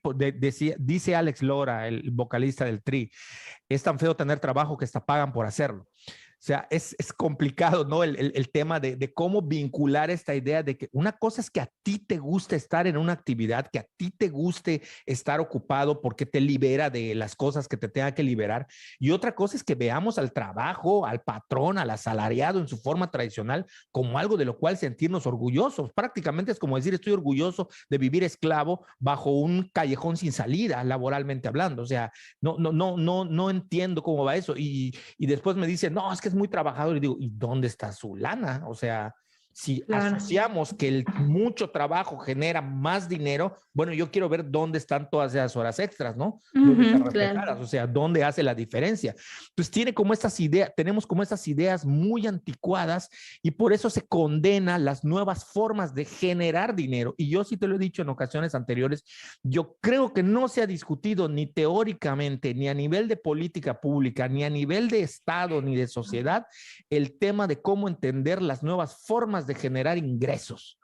dice Alex Lora, el vocalista del Tri, es tan feo tener trabajo que hasta pagan por hacerlo. O sea, es complicado, ¿no? El tema de cómo vincular esta idea de que una cosa es que a ti te gusta estar en una actividad, que a ti te guste estar ocupado porque te libera de las cosas que te tenga que liberar. Y otra cosa es que veamos al trabajo, al patrón, al asalariado en su forma tradicional como algo de lo cual sentirnos orgullosos. Prácticamente es como decir, estoy orgulloso de vivir esclavo bajo un callejón sin salida, laboralmente hablando. O sea, no entiendo cómo va eso. Y después me dicen, no, es que es muy trabajador. Y digo, ¿y dónde está su lana? O sea, Si Claro. asociamos que el mucho trabajo genera más dinero, bueno, yo quiero ver dónde están todas esas horas extras, ¿no? ¿Dónde están reflejadas? Claro. O sea, ¿dónde hace la diferencia? Entonces tiene como estas ideas, tenemos como estas ideas muy anticuadas y por eso se condena las nuevas formas de generar dinero. Y yo sí te lo he dicho en ocasiones anteriores, yo creo que no se ha discutido ni teóricamente, ni a nivel de política pública, ni a nivel de Estado, ni de sociedad, el tema de cómo entender las nuevas formas de generar ingresos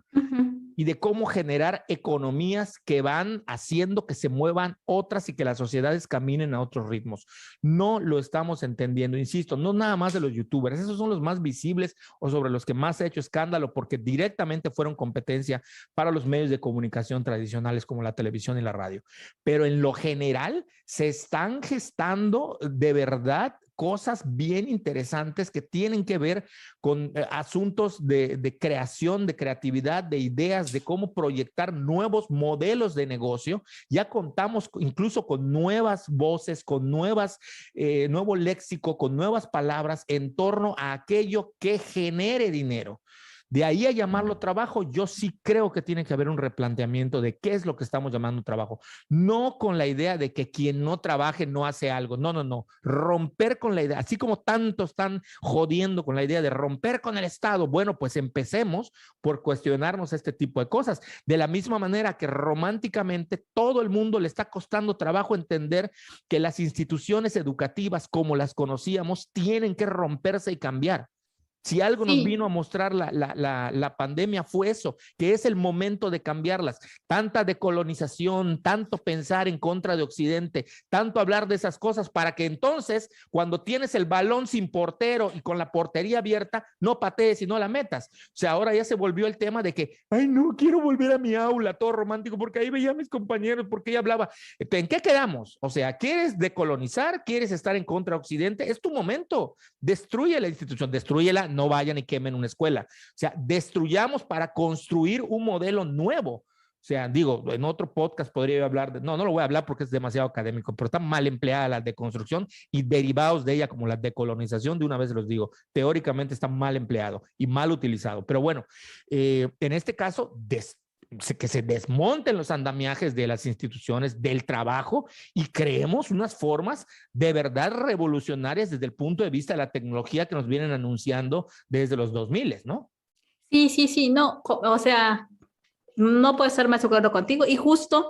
y de cómo generar economías que van haciendo que se muevan otras y que las sociedades caminen a otros ritmos. No lo estamos entendiendo, insisto, no nada más de los youtubers, esos son los más visibles o sobre los que más se ha hecho escándalo porque directamente fueron competencia para los medios de comunicación tradicionales como la televisión y la radio. Pero en lo general se están gestando de verdad cosas bien interesantes que tienen que ver con asuntos de creación, de creatividad, de ideas, de cómo proyectar nuevos modelos de negocio. Ya contamos incluso con nuevas voces, con nuevo léxico, con nuevas palabras en torno a aquello que genere dinero. De ahí a llamarlo trabajo, yo sí creo que tiene que haber un replanteamiento de qué es lo que estamos llamando trabajo. No con la idea de que quien no trabaje no hace algo. No, no, no. Romper con la idea, así como tantos están jodiendo con la idea de romper con el Estado. Bueno, pues empecemos por cuestionarnos este tipo de cosas. De la misma manera que románticamente todo el mundo le está costando trabajo entender que las instituciones educativas como las conocíamos tienen que romperse y cambiar. Si algo nos vino a mostrar la pandemia fue eso, que es el momento de cambiarlas. Tanta decolonización, tanto pensar en contra de Occidente, tanto hablar de esas cosas para que entonces, cuando tienes el balón sin portero y con la portería abierta, no patees y no la metas. O sea, ahora ya se volvió el tema de que, ay, no, quiero volver a mi aula, todo romántico, porque ahí veía a mis compañeros, porque ella hablaba. ¿En qué quedamos? O sea, ¿quieres decolonizar? ¿Quieres estar en contra de Occidente? Es tu momento. Destruye la institución, destrúyela, no vayan y quemen una escuela. O sea, destruyamos para construir un modelo nuevo. O sea, digo, en otro podcast podría hablar de, no lo voy a hablar porque es demasiado académico, pero está mal empleada la deconstrucción y derivados de ella como la decolonización, de una vez los digo, teóricamente está mal empleado y mal utilizado. Pero bueno, en este caso, que se desmonten los andamiajes de las instituciones, del trabajo y creemos unas formas de verdad revolucionarias desde el punto de vista de la tecnología que nos vienen anunciando desde los 2000, ¿no? Sí, no, o sea, no puedo estar más de acuerdo contigo y justo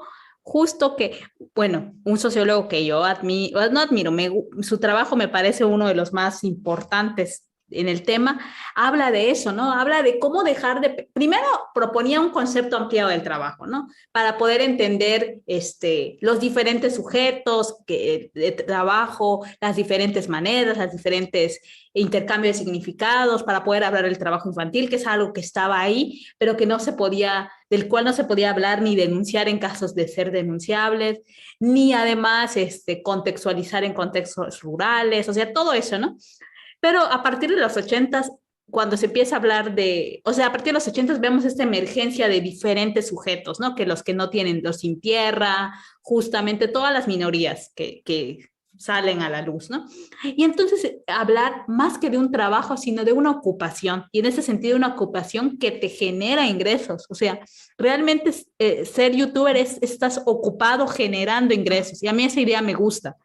que, bueno, un sociólogo que yo admiro, no admiro, su trabajo me parece uno de los más importantes en el tema, habla de eso, ¿no? Habla de cómo dejar de... Primero proponía un concepto ampliado del trabajo, ¿no? Para poder entender los diferentes sujetos de trabajo, las diferentes maneras, las diferentes intercambios de significados, para poder hablar del trabajo infantil, que es algo que estaba ahí, pero que no se podía, del cual no se podía hablar ni denunciar en casos de ser denunciables, ni además contextualizar en contextos rurales, o sea, todo eso, ¿no? Pero a partir de los 80s, cuando se empieza a hablar o sea, a partir de los 80s vemos esta emergencia de diferentes sujetos, ¿no? Que los que no tienen, los sin tierra, justamente todas las minorías que salen a la luz, ¿no? Y entonces hablar más que de un trabajo, sino de una ocupación, y en ese sentido una ocupación que te genera ingresos, o sea, realmente ser youtuber estás ocupado generando ingresos, y a mí esa idea me gusta.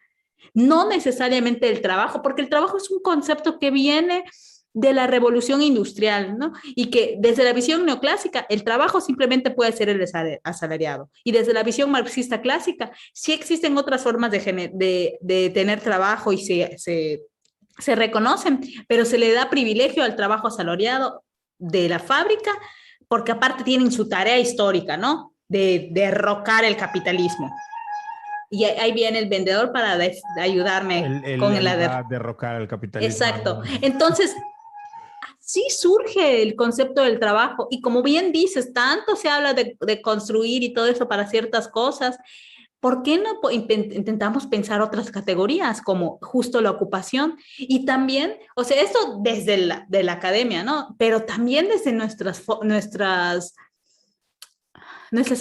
No necesariamente el trabajo, porque el trabajo es un concepto que viene de la revolución industrial, ¿no? Y que desde la visión neoclásica, el trabajo simplemente puede ser el asalariado. Y desde la visión marxista clásica, sí existen otras formas de tener trabajo y se reconocen, pero se le da privilegio al trabajo asalariado de la fábrica, porque aparte tienen su tarea histórica, ¿no? De derrocar el capitalismo. Y ahí viene el vendedor para ayudarme con la derrocar al capitalismo. Exacto. Entonces, sí surge el concepto del trabajo. Y como bien dices, tanto se habla de construir y todo eso para ciertas cosas. ¿Por qué no intentamos pensar otras categorías como justo la ocupación? Y también, o sea, esto desde de la academia, ¿no? Pero también desde nuestras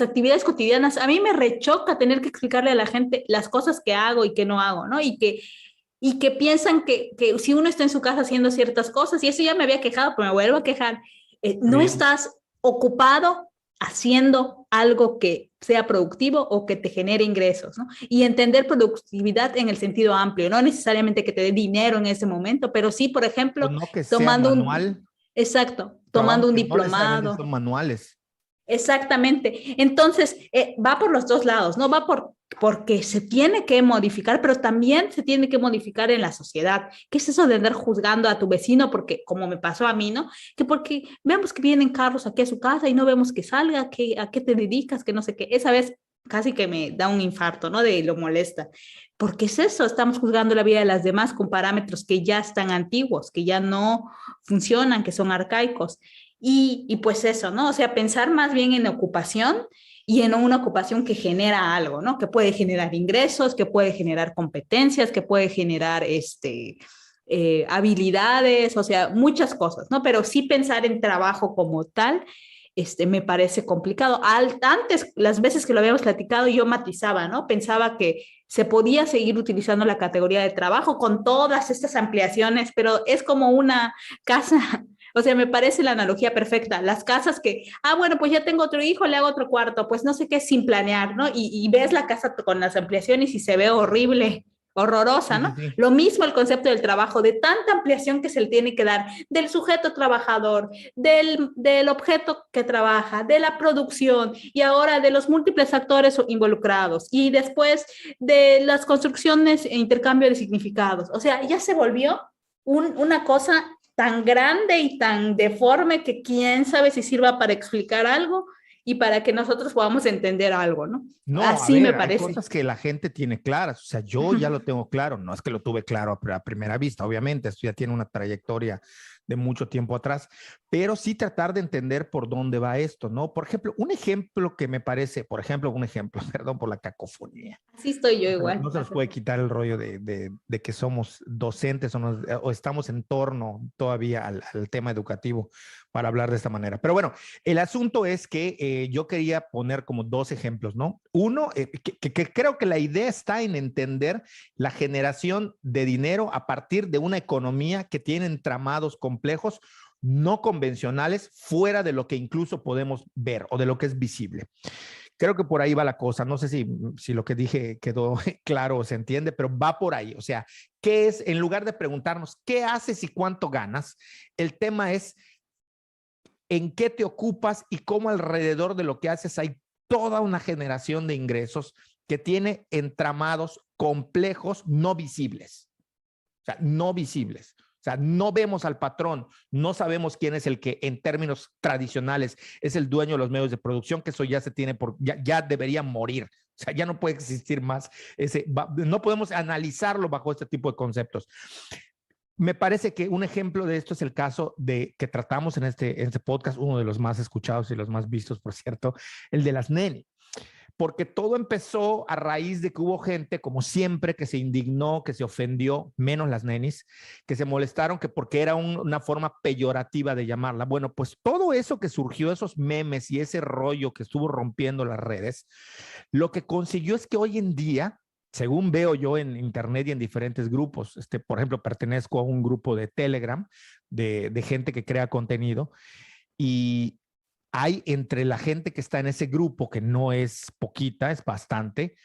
actividades cotidianas. A mí me rechoca tener que explicarle a la gente las cosas que hago y que no hago, ¿no? Y que piensan que si uno está en su casa haciendo ciertas cosas, y eso ya me había quejado, pero me vuelvo a quejar, No estás ocupado haciendo algo que sea productivo o que te genere ingresos, ¿no? Y entender productividad en el sentido amplio, no necesariamente que te dé dinero en ese momento, pero sí, por ejemplo, O no que sea tomando manual. exacto, tomando Trabajos un que no necesariamente diplomado. son manuales. Exactamente. Entonces, va por los dos lados, ¿no? Va porque se tiene que modificar, pero también se tiene que modificar en la sociedad. ¿Qué es eso de andar juzgando a tu vecino? Porque, como me pasó a mí, ¿no? Que porque vemos que vienen carros aquí a su casa y no vemos que salga, que, a qué te dedicas, que no sé qué. Esa vez casi que me da un infarto, ¿no? De lo molesta. Porque es eso, estamos juzgando la vida de las demás con parámetros que ya están antiguos, que ya no funcionan, que son arcaicos. Y pues eso, ¿no? O sea, pensar más bien en ocupación y en una ocupación que genera algo, ¿no? Que puede generar ingresos, que puede generar competencias, que puede generar habilidades, o sea, muchas cosas, ¿no? Pero sí pensar en trabajo como tal, me parece complicado. Antes, las veces que lo habíamos platicado, yo matizaba, ¿no? Pensaba que se podía seguir utilizando la categoría de trabajo con todas estas ampliaciones, pero es como una casa. O sea, me parece la analogía perfecta. Las casas que, bueno, pues ya tengo otro hijo, le hago otro cuarto, pues no sé qué, sin planear, ¿no? Y ves la casa con las ampliaciones y se ve horrible, horrorosa, Sí, sí, ¿no? sí. Lo mismo el concepto del trabajo, de tanta ampliación que se le tiene que dar del sujeto trabajador, del objeto que trabaja, de la producción y ahora de los múltiples actores involucrados y después de las construcciones e intercambio de significados. O sea, ya se volvió una cosa tan grande y tan deforme que quién sabe si sirva para explicar algo y para que nosotros podamos entender algo, ¿no? No, a Así me ver, hay parece. cosas que la gente tiene claras. O sea, yo ya lo tengo claro. No es que lo tuve claro a primera vista, obviamente. Esto ya tiene una trayectoria de mucho tiempo atrás, pero sí tratar de entender por dónde va esto, ¿no? Por ejemplo, un ejemplo que me parece, por ejemplo, un ejemplo, perdón por la cacofonía. Así estoy yo No igual. se nos puede quitar el rollo de que somos docentes o estamos en torno todavía al tema educativo para hablar de esta manera. Pero bueno, el asunto es que yo quería poner como dos ejemplos, ¿no? Uno, que creo que la idea está en entender la generación de dinero a partir de una economía que tiene entramados complejos no convencionales fuera de lo que incluso podemos ver o de lo que es visible. Creo que por ahí va la cosa. No sé si lo que dije quedó claro o se entiende, pero va por ahí. O sea, ¿qué es? En lugar de preguntarnos qué haces y cuánto ganas, el tema es en qué te ocupas y cómo alrededor de lo que haces hay toda una generación de ingresos que tiene entramados complejos no visibles. O sea, no visibles. O sea, no vemos al patrón, no sabemos quién es el que en términos tradicionales es el dueño de los medios de producción, que eso ya se tiene ya debería morir. O sea, ya no puede existir más no podemos analizarlo bajo este tipo de conceptos. Me parece que un ejemplo de esto es el caso de que tratamos en este podcast, uno de los más escuchados y los más vistos, por cierto, el de las neni. Porque todo empezó a raíz de que hubo gente, como siempre, que se indignó, que se ofendió, menos las nenis, que se molestaron que porque era una forma peyorativa de llamarla. Bueno, pues todo eso que surgió, esos memes y ese rollo que estuvo rompiendo las redes, lo que consiguió es que hoy en día, según veo yo en internet y en diferentes grupos, por ejemplo, pertenezco a un grupo de Telegram de gente que crea contenido y hay entre la gente que está en ese grupo, que no es poquita, es bastante,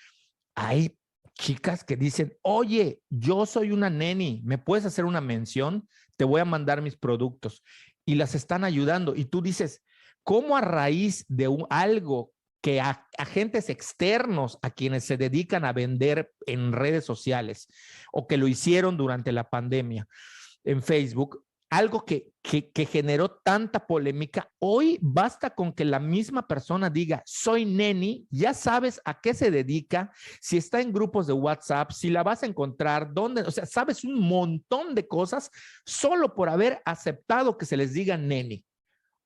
hay chicas que dicen, oye, yo soy una neni, ¿me puedes hacer una mención? Te voy a mandar mis productos. Y las están ayudando. Y tú dices, ¿cómo a raíz de algo que a agentes externos a quienes se dedican a vender en redes sociales o que lo hicieron durante la pandemia en Facebook, algo que generó tanta polémica, hoy basta con que la misma persona diga, soy neni, ya sabes a qué se dedica, si está en grupos de WhatsApp, si la vas a encontrar, dónde, o sea, sabes un montón de cosas solo por haber aceptado que se les diga neni.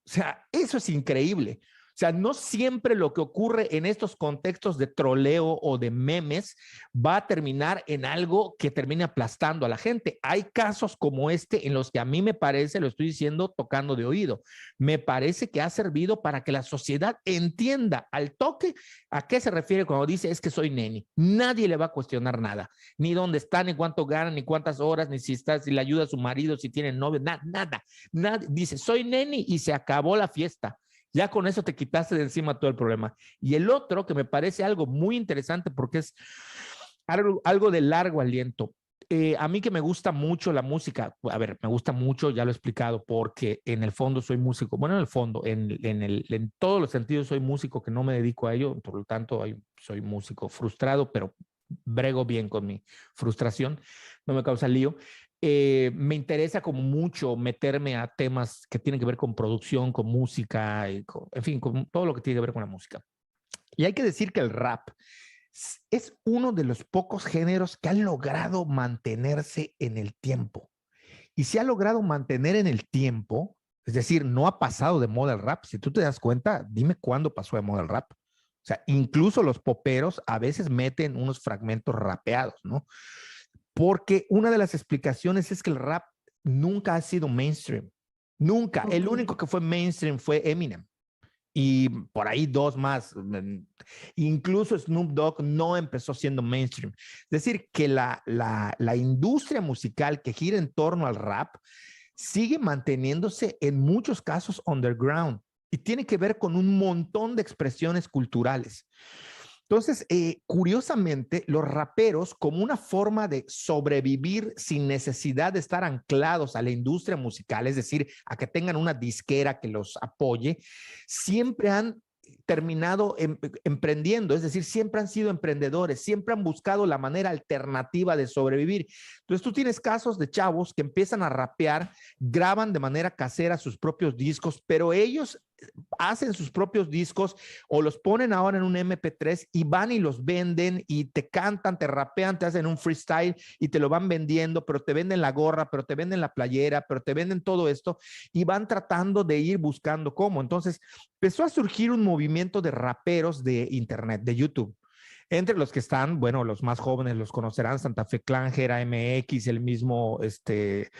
O sea, eso es increíble. sea, no siempre lo que ocurre en estos contextos de troleo o de memes va a terminar en algo que termine aplastando a la gente. Hay casos como este en los que a mí me parece, lo estoy diciendo tocando de oído, me parece que ha servido para que la sociedad entienda al toque a qué se refiere cuando dice es que soy neni. Nadie le va a cuestionar nada, ni dónde está, ni cuánto gana, ni cuántas horas, ni si está, si le ayuda a su marido, si tiene novio, nada. Dice soy neni y se acabó la fiesta. Ya con eso te quitaste de encima todo el problema. Y el otro que me parece algo muy interesante porque es algo de largo aliento. A mí que me gusta mucho la música, a ver, me gusta mucho, ya lo he explicado, porque en el fondo soy músico, bueno, en el fondo, en todos los sentidos soy músico que no me dedico a ello, por lo tanto soy músico frustrado, pero brego bien con mi frustración, no me causa lío. Me interesa como mucho meterme a temas que tienen que ver con producción, con música, en fin, con todo lo que tiene que ver con la música. Y hay que decir que el rap es uno de los pocos géneros que han logrado mantenerse en el tiempo. Y se ha logrado mantener en el tiempo, es decir, no ha pasado de moda el rap. Si tú te das cuenta, dime cuándo pasó de moda el rap. O sea, incluso los poperos a veces meten unos fragmentos rapeados, ¿no? Porque una de las explicaciones es que el rap nunca ha sido mainstream. Nunca. Okay. El único que fue mainstream fue Eminem. Y por ahí dos más. Incluso Snoop Dogg no empezó siendo mainstream. Es decir, que la industria musical que gira en torno al rap sigue manteniéndose en muchos casos underground y tiene que ver con un montón de expresiones culturales. Entonces, curiosamente, los raperos, como una forma de sobrevivir sin necesidad de estar anclados a la industria musical, es decir, a que tengan una disquera que los apoye, siempre han terminado emprendiendo, es decir, siempre han sido emprendedores, siempre han buscado la manera alternativa de sobrevivir. Entonces tú tienes casos de chavos que empiezan a rapear, graban de manera casera sus propios discos, pero ellos hacen sus propios discos o los ponen ahora en un MP3 y van y los venden y te cantan, te rapean, te hacen un freestyle y te lo van vendiendo, pero te venden la gorra, pero te venden la playera, pero te venden todo esto y van tratando de ir buscando cómo. Entonces empezó a surgir un movimiento de raperos de internet, de YouTube. Entre los que están, bueno, los más jóvenes los conocerán, Santa Fe Clan, Gera MX, el mismo, que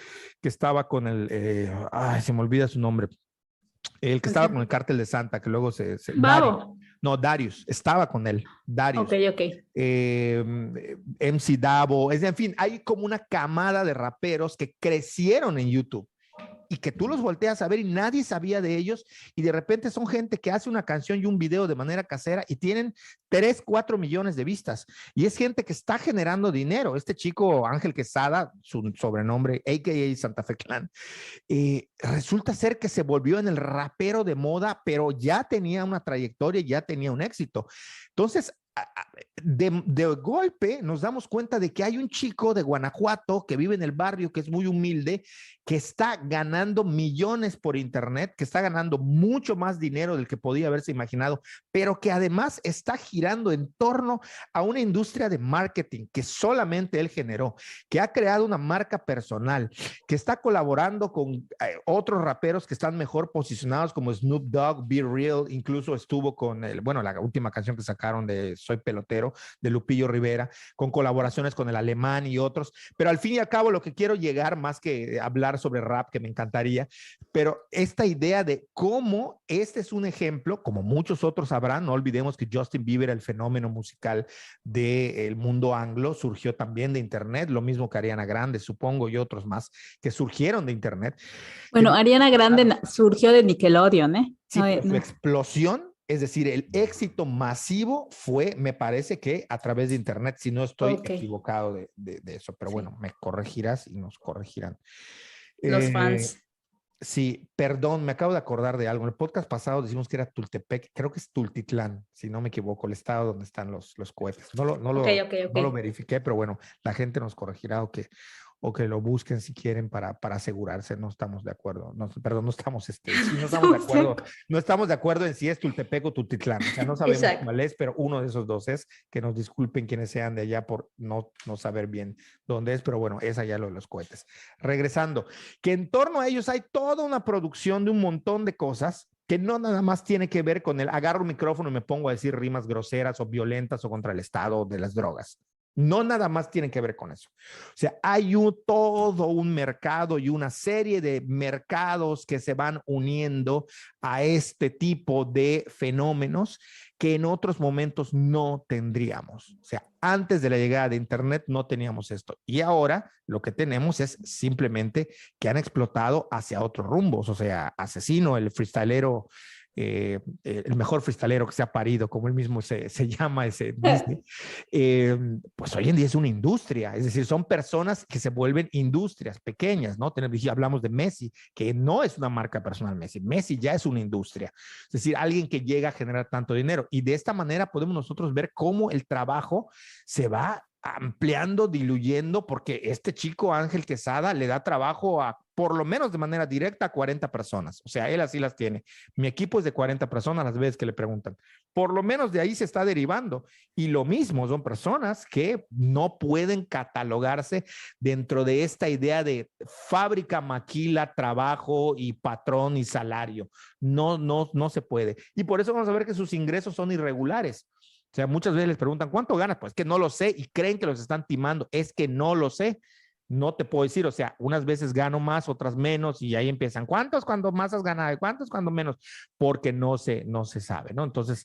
estaba con se me olvida su nombre. El que estaba con el Cártel de Santa, que luego Babo. Darius, estaba con él, Darius. Ok. MC Davo, en fin, hay como una camada de raperos que crecieron en YouTube y que tú los volteas a ver y nadie sabía de ellos y de repente son gente que hace una canción y un video de manera casera y tienen 3, 4 millones de vistas y es gente que está generando dinero. Este chico Ángel Quesada, su sobrenombre, a.k.a. Santa Fe Clan, resulta ser que se volvió en el rapero de moda, pero ya tenía una trayectoria, ya tenía un éxito. Entonces, de golpe nos damos cuenta de que hay un chico de Guanajuato que vive en el barrio, que es muy humilde, que está ganando millones por internet, que está ganando mucho más dinero del que podía haberse imaginado, pero que además está girando en torno a una industria de marketing que solamente él generó, que ha creado una marca personal, que está colaborando con otros raperos que están mejor posicionados como Snoop Dogg, Be Real, incluso estuvo con la última canción que sacaron de Soy Pelotero, de Lupillo Rivera, con colaboraciones con el Alemán y otros, pero al fin y al cabo lo que quiero llegar, más que hablar sobre rap, que me encantaría, pero esta idea de cómo este es un ejemplo, como muchos otros habrán, no olvidemos que Justin Bieber, el fenómeno musical del mundo anglo, surgió también de internet, lo mismo que Ariana Grande, supongo, y otros más que surgieron de internet. Bueno, Ariana Grande surgió de Nickelodeon, ¿eh? Sí, pero su explosión, es decir, el éxito masivo fue, me parece que a través de internet, si no estoy equivocado de eso, pero bueno, me corregirás y nos corregirán. Los fans. Sí, perdón, me acabo de acordar de algo. En el podcast pasado decimos que era Tultepec, creo que es Tultitlán, si no me equivoco, el estado donde están los cohetes. No lo verifiqué, pero bueno, la gente nos corregirá o que lo busquen si quieren para asegurarse. No estamos de acuerdo. No estamos de acuerdo en si es Tultepec o Tultitlán. O sea, no sabemos cuál es, pero uno de esos dos es. Que nos disculpen quienes sean de allá por no saber bien dónde es, pero bueno, es allá lo de los cohetes. Regresando, que en torno a ellos hay toda una producción de un montón de cosas que no nada más tiene que ver con el agarro un micrófono y me pongo a decir rimas groseras o violentas o contra el Estado de las drogas. No nada más tiene que ver con eso. O sea, hay todo un mercado y una serie de mercados que se van uniendo a este tipo de fenómenos que en otros momentos no tendríamos. O sea, antes de la llegada de Internet no teníamos esto. Y ahora lo que tenemos es simplemente que han explotado hacia otros rumbos. O sea, Asesino, el freestylero, el mejor freestalero que se ha parido, como él mismo se llama, ese dice, pues hoy en día es una industria, es decir, son personas que se vuelven industrias pequeñas, ¿no? Hablamos de Messi, que no es una marca personal Messi, Messi ya es una industria, es decir, alguien que llega a generar tanto dinero, y de esta manera podemos nosotros ver cómo el trabajo se va ampliando, diluyendo, porque este chico Ángel Quesada le da trabajo a, por lo menos de manera directa, a 40 personas. O sea, él así las tiene. Mi equipo es de 40 personas las veces que le preguntan. Por lo menos de ahí se está derivando. Y lo mismo, son personas que no pueden catalogarse dentro de esta idea de fábrica, maquila, trabajo y patrón y salario. No se puede. Y por eso vamos a ver que sus ingresos son irregulares. O sea, muchas veces les preguntan, ¿cuánto ganas? Pues que no lo sé y creen que los están timando. Es que no lo sé. No te puedo decir, o sea, unas veces gano más, otras menos, y ahí empiezan, ¿cuántos cuando más has ganado? ¿Cuántos cuando menos? Porque no se sabe, ¿no? Entonces,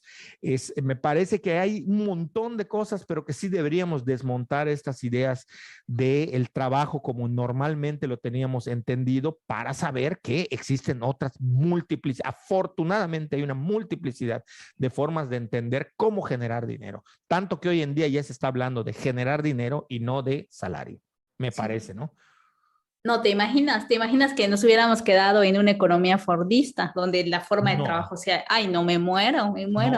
me parece que hay un montón de cosas, pero que sí deberíamos desmontar estas ideas del trabajo como normalmente lo teníamos entendido para saber que existen otras múltiples, afortunadamente hay una multiplicidad de formas de entender cómo generar dinero, tanto que hoy en día ya se está hablando de generar dinero y no de salario. Me parece, ¿no? No, te imaginas que nos hubiéramos quedado en una economía fordista, donde la forma de No, trabajo sea, ay, no, me no, muero,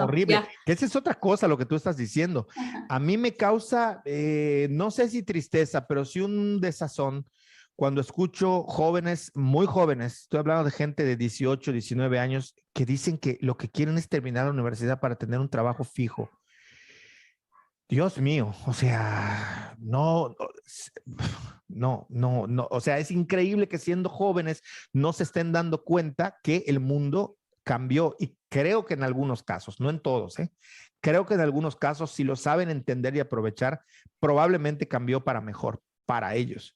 horrible. ya. Que esa es otra cosa lo que tú estás diciendo. A mí me causa, no sé si tristeza, pero sí un desazón cuando escucho jóvenes, muy jóvenes, estoy hablando de gente de 18, 19 años, que dicen que lo que quieren es terminar la universidad para tener un trabajo fijo. Dios mío, o sea, no, o sea, es increíble que siendo jóvenes no se estén dando cuenta que el mundo cambió y creo que en algunos casos, no en todos, creo que en algunos casos, si lo saben entender y aprovechar, probablemente cambió para mejor, para ellos.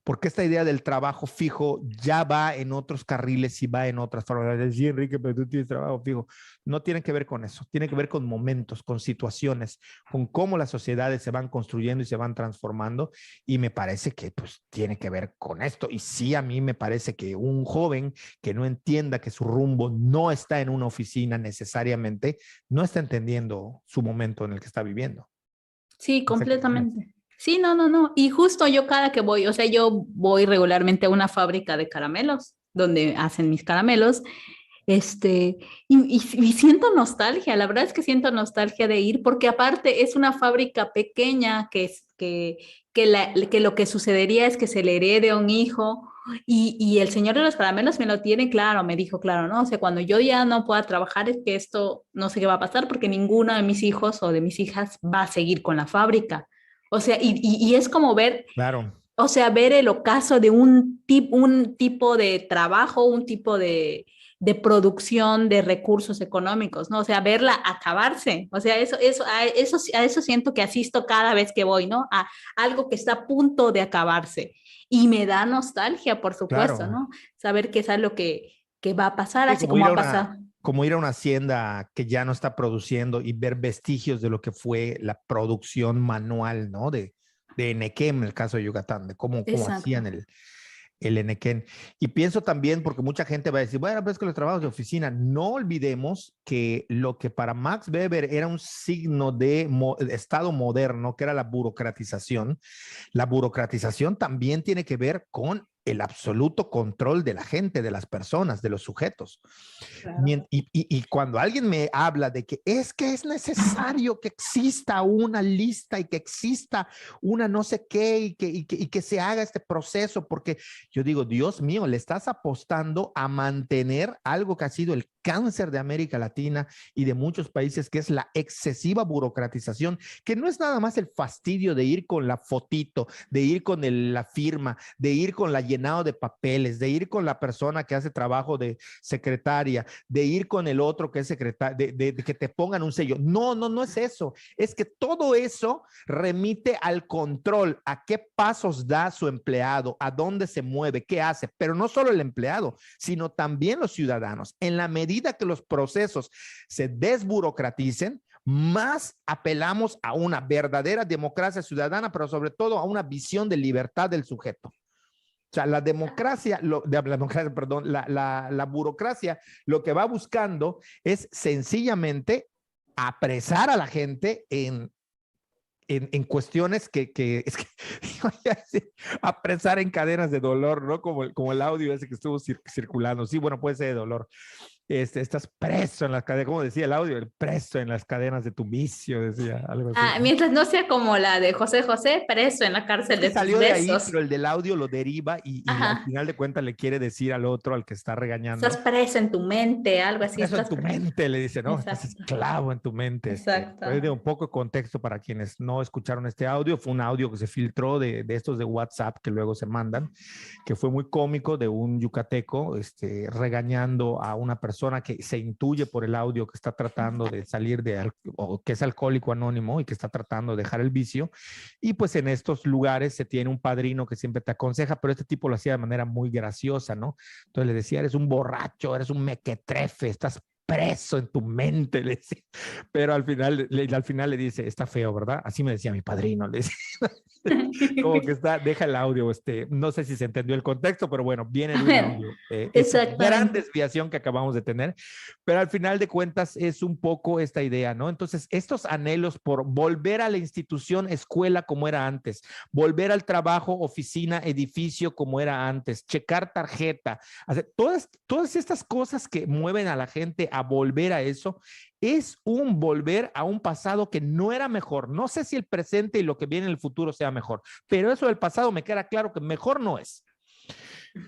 Porque esta idea del trabajo fijo ya va en otros carriles y va en otras formas. Sí, Enrique, pero tú tienes trabajo fijo. No tiene que ver con eso, tiene que ver con momentos, con situaciones, con cómo las sociedades se van construyendo y se van transformando, y me parece que pues tiene que ver con esto. Y sí, a mí me parece que un joven que no entienda que su rumbo no está en una oficina necesariamente, no está entendiendo su momento en el que está viviendo. Sí, No sé qué opinas. completamente. Sí, no. Y justo yo cada que voy, o sea, yo voy regularmente a una fábrica de caramelos, donde hacen mis caramelos, este, y siento nostalgia, la verdad es que siento nostalgia de ir, porque aparte es una fábrica pequeña que lo que sucedería es que se le herede a un hijo. Y el señor de los caramelos me lo tiene claro, me dijo claro, ¿no? O sea, cuando yo ya no pueda trabajar es que esto no sé qué va a pasar porque ninguno de mis hijos o de mis hijas va a seguir con la fábrica. O sea, y es como ver, Claro, o sea, ver el ocaso de un tipo de trabajo, un tipo de producción de recursos económicos, ¿no? O sea, verla acabarse. O sea, a eso siento que asisto cada vez que voy, ¿no? A algo que está a punto de acabarse. Y me da nostalgia, por supuesto, claro. ¿no? Saber que es algo que va a pasar, Sí, así como ha pasado. como ir a una hacienda que ya no está produciendo y ver vestigios de lo que fue la producción manual, ¿no? De Enequén, en el caso de Yucatán, de cómo hacían Exacto. el Enequén. Y pienso también, porque mucha gente va a decir, bueno, pues que los trabajos de oficina, no olvidemos que lo que para Max Weber era un signo de Estado moderno, que era la burocratización también tiene que ver con el absoluto control de la gente, de las personas, de los sujetos. Claro. Y cuando alguien me habla de que es necesario que exista una lista y que exista una no sé qué y que se haga este proceso, porque yo digo, Dios mío, le estás apostando a mantener algo que ha sido el cáncer de América Latina y de muchos países, que es la excesiva burocratización, que no es nada más el fastidio de ir con la fotito, de ir con la firma, de ir con la llenado de papeles, de ir con la persona que hace trabajo de secretaria, de ir con el otro que es secretario, de que te pongan un sello. No, no, no es eso. Es que todo eso remite al control, a qué pasos da su empleado, a dónde se mueve, qué hace, pero no solo el empleado, sino también los ciudadanos. En la medida que los procesos se desburocraticen, más apelamos a una verdadera democracia ciudadana, pero sobre todo a una visión de libertad del sujeto. O sea, la democracia, perdón, la burocracia lo que va buscando es sencillamente apresar a la gente en cuestiones que es que apresar en cadenas de dolor, ¿no? Como el audio ese que estuvo circulando. Sí, bueno, puede ser de dolor. Estás preso en las cadenas, como decía el audio, el preso en las cadenas de tu vicio, decía algo así. Ah, mientras no sea como la de José José, preso en la cárcel de tus salió de ahí, besos. pero el del audio lo deriva y al final de cuentas le quiere decir al otro, al que está regañando. Estás preso en tu mente, algo así. Preso en tu mente, le dice, ¿no? Exacto. Estás esclavo en tu mente. Exacto. De un poco de contexto para quienes no escucharon este audio, fue un audio que se filtró de estos de WhatsApp que luego se mandan, que fue muy cómico, de un yucateco regañando a una persona que se intuye por el audio que está tratando de salir o que es alcohólico anónimo y que está tratando de dejar el vicio. Y pues en estos lugares se tiene un padrino que siempre te aconseja, pero este tipo lo hacía de manera muy graciosa, ¿no? Entonces le decía, eres un borracho, eres un mequetrefe, estás preso en tu mente, le decía. Pero al final le dice, está feo, ¿verdad? Así me decía mi padrino, le decía. Como que deja el audio, no sé si se entendió el contexto, pero bueno, viene el audio. Esa gran desviación que acabamos de tener, pero al final de cuentas es un poco esta idea, ¿no? Entonces, estos anhelos por volver a la institución escuela como era antes, volver al trabajo, oficina, edificio como era antes, checar tarjeta, hacer todas estas cosas que mueven a la gente a volver a eso, es un volver a un pasado que no era mejor. No sé si el presente y lo que viene en el futuro sea mejor, pero eso del pasado me queda claro que mejor no es.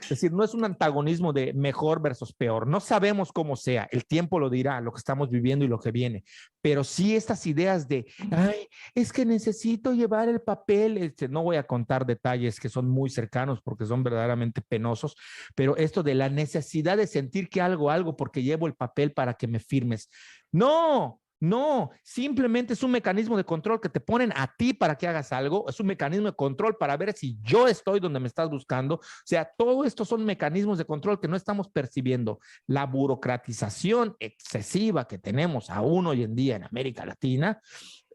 Es decir, no es un antagonismo de mejor versus peor. No sabemos cómo sea. El tiempo lo dirá, lo que estamos viviendo y lo que viene. Pero sí estas ideas de, ay, es que necesito llevar el papel. No voy a contar detalles que son muy cercanos porque son verdaderamente penosos, pero esto de la necesidad de sentir que algo porque llevo el papel para que me firmes. No, no, simplemente es un mecanismo de control que te ponen a ti para que hagas algo, es un mecanismo de control para ver si yo estoy donde me estás buscando. O sea, todo esto son mecanismos de control que no estamos percibiendo. La burocratización excesiva que tenemos aún hoy en día en América Latina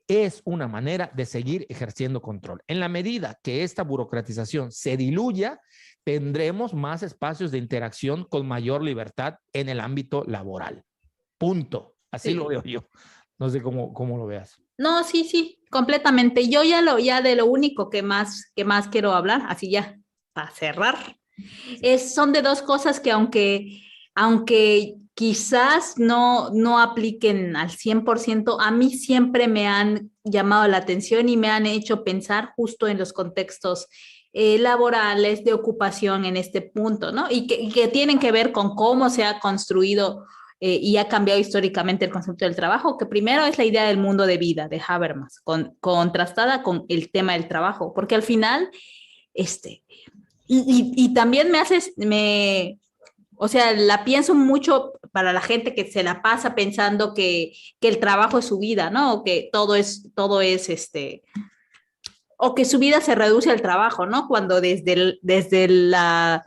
es una manera de seguir ejerciendo control. En la medida que esta burocratización se diluya, tendremos más espacios de interacción con mayor libertad en el ámbito laboral. Punto. Así lo veo yo. No sé cómo lo veas. No, sí, completamente. Yo ya de lo único que más quiero hablar, así ya, para cerrar, son de dos cosas que aunque quizás no apliquen al 100%, a mí siempre me han llamado la atención y me han hecho pensar justo en los contextos laborales, de ocupación en este punto, ¿no? Y que tienen que ver con cómo se ha construido y ha cambiado históricamente el concepto del trabajo, que primero es la idea del mundo de vida de Habermas, contrastada con el tema del trabajo, porque al final, y también o sea, la pienso mucho para la gente que se la pasa pensando que el trabajo es su vida, ¿no? O que todo es o que su vida se reduce al trabajo, ¿no? Cuando desde la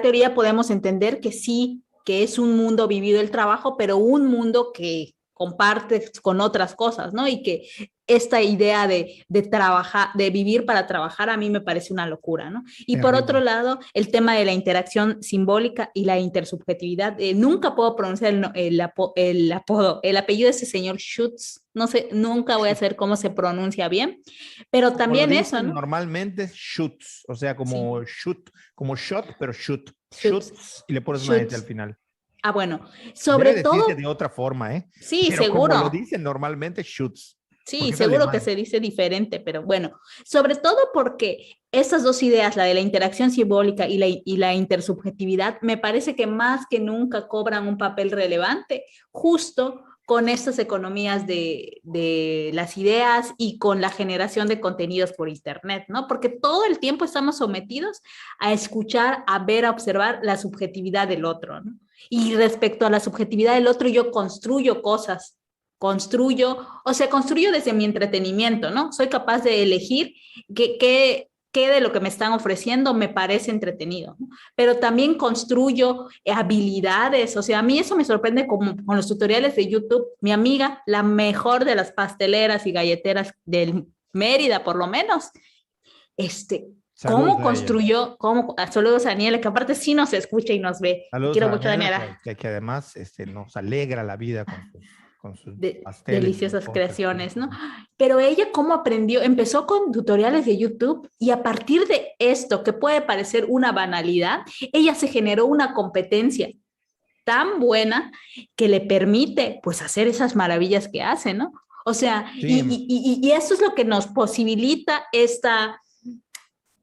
teoría podemos entender que sí, que es un mundo vivido el trabajo, pero un mundo que comparte con otras cosas, ¿no? Y que esta idea de trabajar, de vivir para trabajar, a mí me parece una locura, ¿no? Y por otro lado, el tema de la interacción simbólica y la intersubjetividad. Nunca puedo pronunciar el apellido de ese señor Schutz, no sé, nunca voy a saber cómo se pronuncia bien, pero también eso, ¿no? Normalmente es Schutz, o sea, como shoot, como shot, pero shoot. Schutz, y le pones una S al final. Ah, bueno, sobre todo... de otra forma, ¿eh? Sí, pero seguro. Como lo dicen normalmente, Schutz. Sí, seguro que se dice diferente, pero bueno, sobre todo porque estas dos ideas, la de la interacción simbólica y la intersubjetividad, me parece que más que nunca cobran un papel relevante, justo con estas economías de las ideas y con la generación de contenidos por Internet, ¿no? Porque todo el tiempo estamos sometidos a escuchar, a ver, a observar la subjetividad del otro, ¿no? Y respecto a la subjetividad del otro, yo construyo cosas, construyo desde mi entretenimiento, ¿no? Soy capaz de elegir qué de lo que me están ofreciendo me parece entretenido, ¿no? Pero también construyo habilidades, o sea, a mí eso me sorprende como con los tutoriales de YouTube. Mi amiga, la mejor de las pasteleras y galleteras del Mérida, por lo menos, Saludos cómo a ella. construyó, saludos a Daniela, que aparte sí nos escucha y nos ve. Saludos Quiero a mucho a Daniela, Daniela. que además nos alegra la vida con sus pasteles y sus Deliciosas postres. creaciones, ¿no? Pero ella cómo aprendió, empezó con tutoriales de YouTube y a partir de esto, que puede parecer una banalidad, ella se generó una competencia tan buena que le permite pues hacer esas maravillas que hace, ¿no? O sea, Sí, y eso es lo que nos posibilita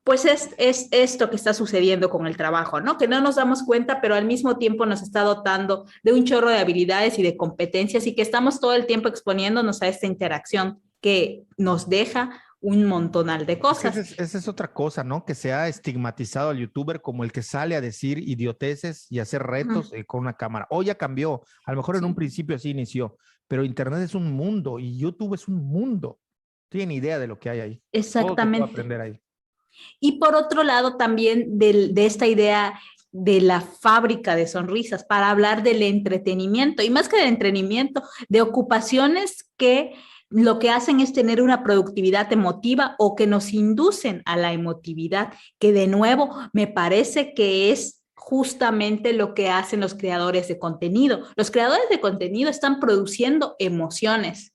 pues es esto que está sucediendo con el trabajo, ¿no? Que no nos damos cuenta, pero al mismo tiempo nos está dotando de un chorro de habilidades y de competencias y que estamos todo el tiempo exponiéndonos a esta interacción que nos deja un montonal de es que cosas. esa es otra cosa, ¿no? Que se ha estigmatizado al youtuber como el que sale a decir idioteces y hacer retos con una cámara. Hoy ya cambió, a lo mejor en un Sí, principio así inició, pero Internet es un mundo y YouTube es un mundo. Tienen idea de lo que hay ahí. Todo se puede exactamente. aprender ahí. Y por otro lado, también de esta idea de la fábrica de sonrisas, para hablar del entretenimiento, y más que del entretenimiento, de ocupaciones que lo que hacen es tener una productividad emotiva o que nos inducen a la emotividad, que de nuevo me parece que es justamente lo que hacen los creadores de contenido. Los creadores de contenido están produciendo emociones,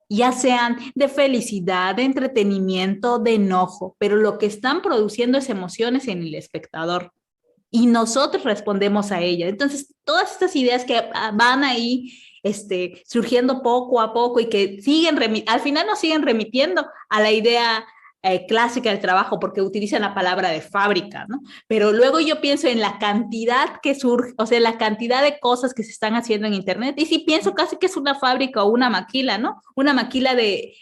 ya sean de felicidad, de entretenimiento, de enojo, pero lo que están produciendo es emociones en el espectador y nosotros respondemos a ella. Entonces, todas estas ideas que van ahí surgiendo poco a poco y que al final nos siguen remitiendo a la idea clásica del trabajo porque utilizan la palabra de fábrica, ¿no? Pero luego yo pienso en la cantidad que surge, o sea, la cantidad de cosas que se están haciendo en Internet y sí pienso casi que es una fábrica o una maquila, ¿no? Una maquila de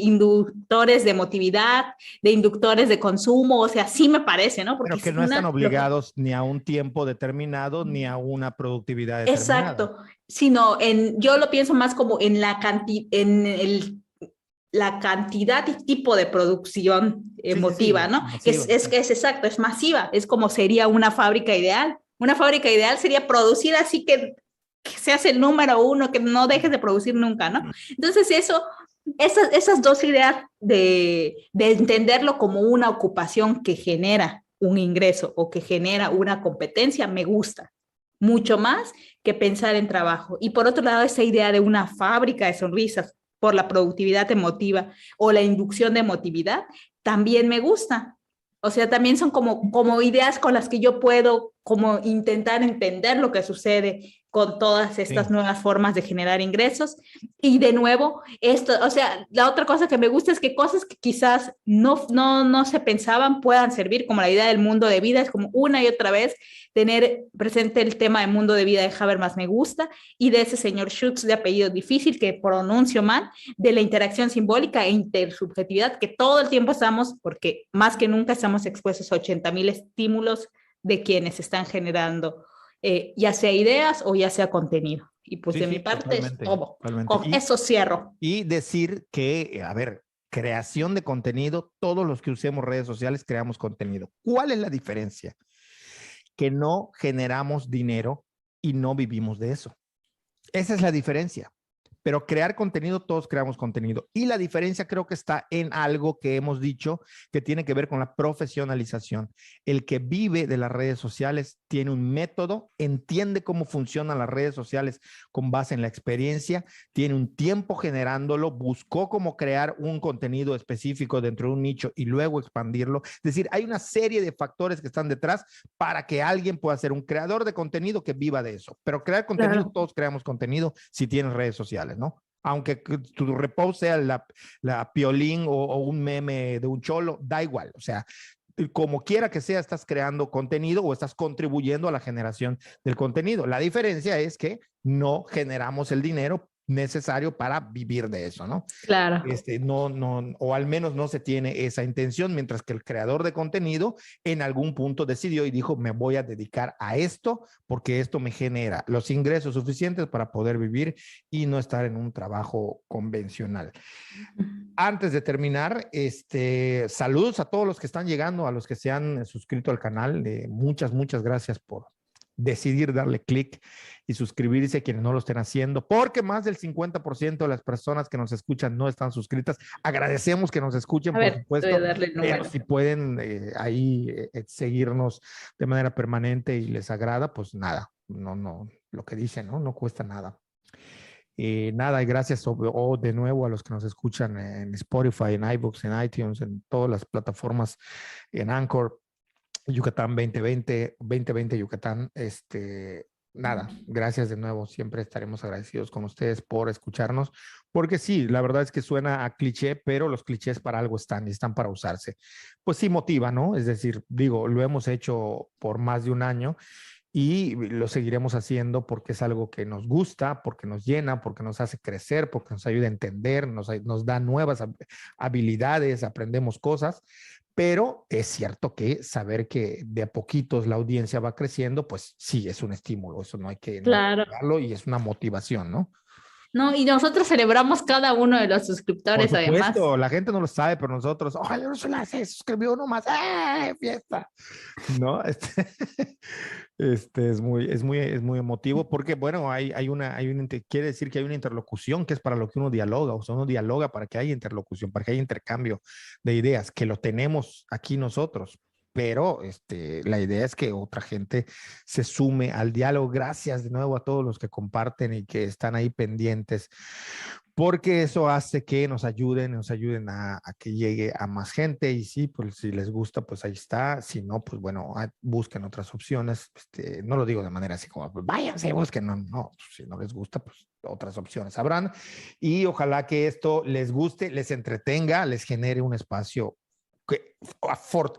inductores de emotividad, de inductores de consumo, o sea, sí me parece, ¿no? Porque Pero que es no están lo que obligados ni a un tiempo determinado ni a una productividad determinada. exacto, sino yo lo pienso más como en la cantidad y tipo de producción Sí, sí, sí, emotiva, ¿no? masiva. Que es exacto, es masiva, es como sería una fábrica ideal. Una fábrica ideal sería producir así que seas el número uno, que no dejes de producir nunca, ¿no? Entonces esas dos ideas de entenderlo como una ocupación que genera un ingreso o que genera una competencia, me gusta mucho más que pensar en trabajo. Y por otro lado, esa idea de una fábrica de sonrisas por la productividad emotiva o la inducción de emotividad, también me gusta. O sea, también son como ideas con las que yo puedo como intentar entender lo que sucede con todas estas Sí. nuevas formas de generar ingresos. Y de nuevo, o sea, la otra cosa que me gusta es que cosas que quizás no se pensaban puedan servir, como la idea del mundo de vida, es como una y otra vez tener presente el tema del mundo de vida de Habermas me gusta y de ese señor Schutz de apellido difícil que pronuncio mal, de la interacción simbólica e intersubjetividad que todo el tiempo estamos, porque más que nunca estamos expuestos a 80,000 estímulos de quienes están generando ya sea ideas o ya sea contenido. Y pues Sí, de mi sí, parte es totalmente, todo. totalmente. Con eso cierro. Y decir que, a ver, creación de contenido, todos los que usemos redes sociales creamos contenido. ¿Cuál es la diferencia? Que no generamos dinero y no vivimos de eso. Esa es la diferencia. Pero crear contenido, todos creamos contenido. Y la diferencia creo que está en algo que hemos dicho que tiene que ver con la profesionalización. El que vive de las redes sociales tiene un método, entiende cómo funcionan las redes sociales con base en la experiencia, tiene un tiempo generándolo, buscó cómo crear un contenido específico dentro de un nicho y luego expandirlo. Es decir, hay una serie de factores que están detrás para que alguien pueda ser un creador de contenido que viva de eso. Pero crear contenido, Claro. todos creamos contenido si tienes redes sociales, ¿no? Aunque tu repost sea la piolín o un meme de un cholo, da igual. O sea, como quiera que sea, estás creando contenido o estás contribuyendo a la generación del contenido. La diferencia es que no generamos el dinero necesario para vivir de eso, ¿no? Claro. O al menos no se tiene esa intención, mientras que el creador de contenido en algún punto decidió y dijo, me voy a dedicar a esto porque esto me genera los ingresos suficientes para poder vivir y no estar en un trabajo convencional. Antes de terminar, saludos a todos los que están llegando, a los que se han suscrito al canal. Muchas gracias por decidir darle clic y suscribirse, quienes no lo estén haciendo, porque más del 50% de las personas que nos escuchan no están suscritas. Agradecemos que nos escuchen, por supuesto, pero si pueden seguirnos de manera permanente y les agrada, pues nada, no, lo que dicen, no cuesta nada. Nada, y gracias de nuevo a los que nos escuchan en Spotify, en iVoox, en iTunes, en todas las plataformas, en Anchor, Yucatán 2020 Yucatán. Nada, gracias de nuevo. Siempre estaremos agradecidos con ustedes por escucharnos, porque sí, la verdad es que suena a cliché, pero los clichés para algo están y están para usarse. Pues sí motiva, ¿no? Es decir, digo, lo hemos hecho por más de un año y lo seguiremos haciendo porque es algo que nos gusta, porque nos llena, porque nos hace crecer, porque nos ayuda a entender, nos da nuevas habilidades, aprendemos cosas, pero es cierto que saber que de a poquitos la audiencia va creciendo, pues sí, es un estímulo, eso no hay que negarlo y es una motivación, ¿no? No, y nosotros celebramos cada uno de los suscriptores, por supuesto, además. La gente no lo sabe, pero nosotros, ojalá Úrsula se suscribió nomás, fiesta, ¿no? Es muy emotivo porque, bueno, quiere decir que hay una interlocución que es para lo que uno dialoga, o sea, uno dialoga para que haya interlocución, para que haya intercambio de ideas, que lo tenemos aquí nosotros. Pero la idea es que otra gente se sume al diálogo. Gracias de nuevo a todos los que comparten y que están ahí pendientes, porque eso hace que nos ayuden a que llegue a más gente. Y sí, pues si les gusta, pues ahí está. Si no, pues bueno, busquen otras opciones. No lo digo de manera así como, pues váyanse, busquen. No, si no les gusta, pues otras opciones habrán. Y ojalá que esto les guste, les entretenga, les genere un espacio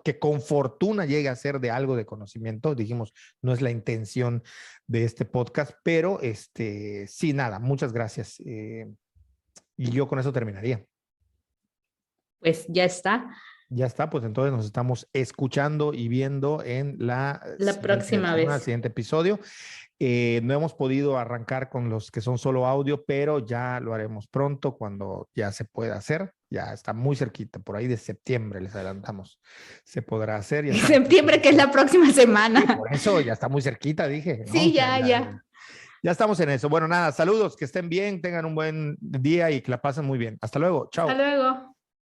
que con fortuna llegue a ser de algo de conocimiento. Dijimos, no es la intención de este podcast, pero sí, nada, muchas gracias. Y yo con eso terminaría. Pues ya está. Ya está, pues entonces nos estamos escuchando y viendo en la próxima vez. El siguiente episodio. No hemos podido arrancar con los que son solo audio, pero ya lo haremos pronto cuando ya se pueda hacer. Ya está muy cerquita, por ahí de septiembre les adelantamos. Se podrá hacer. En septiembre, que es la próxima semana. Sí, por eso ya está muy cerquita, dije. Sí, ¿no? Ya. Ya estamos en eso. Bueno, nada, saludos, que estén bien, tengan un buen día y que la pasen muy bien. Hasta luego. Chao. Hasta luego.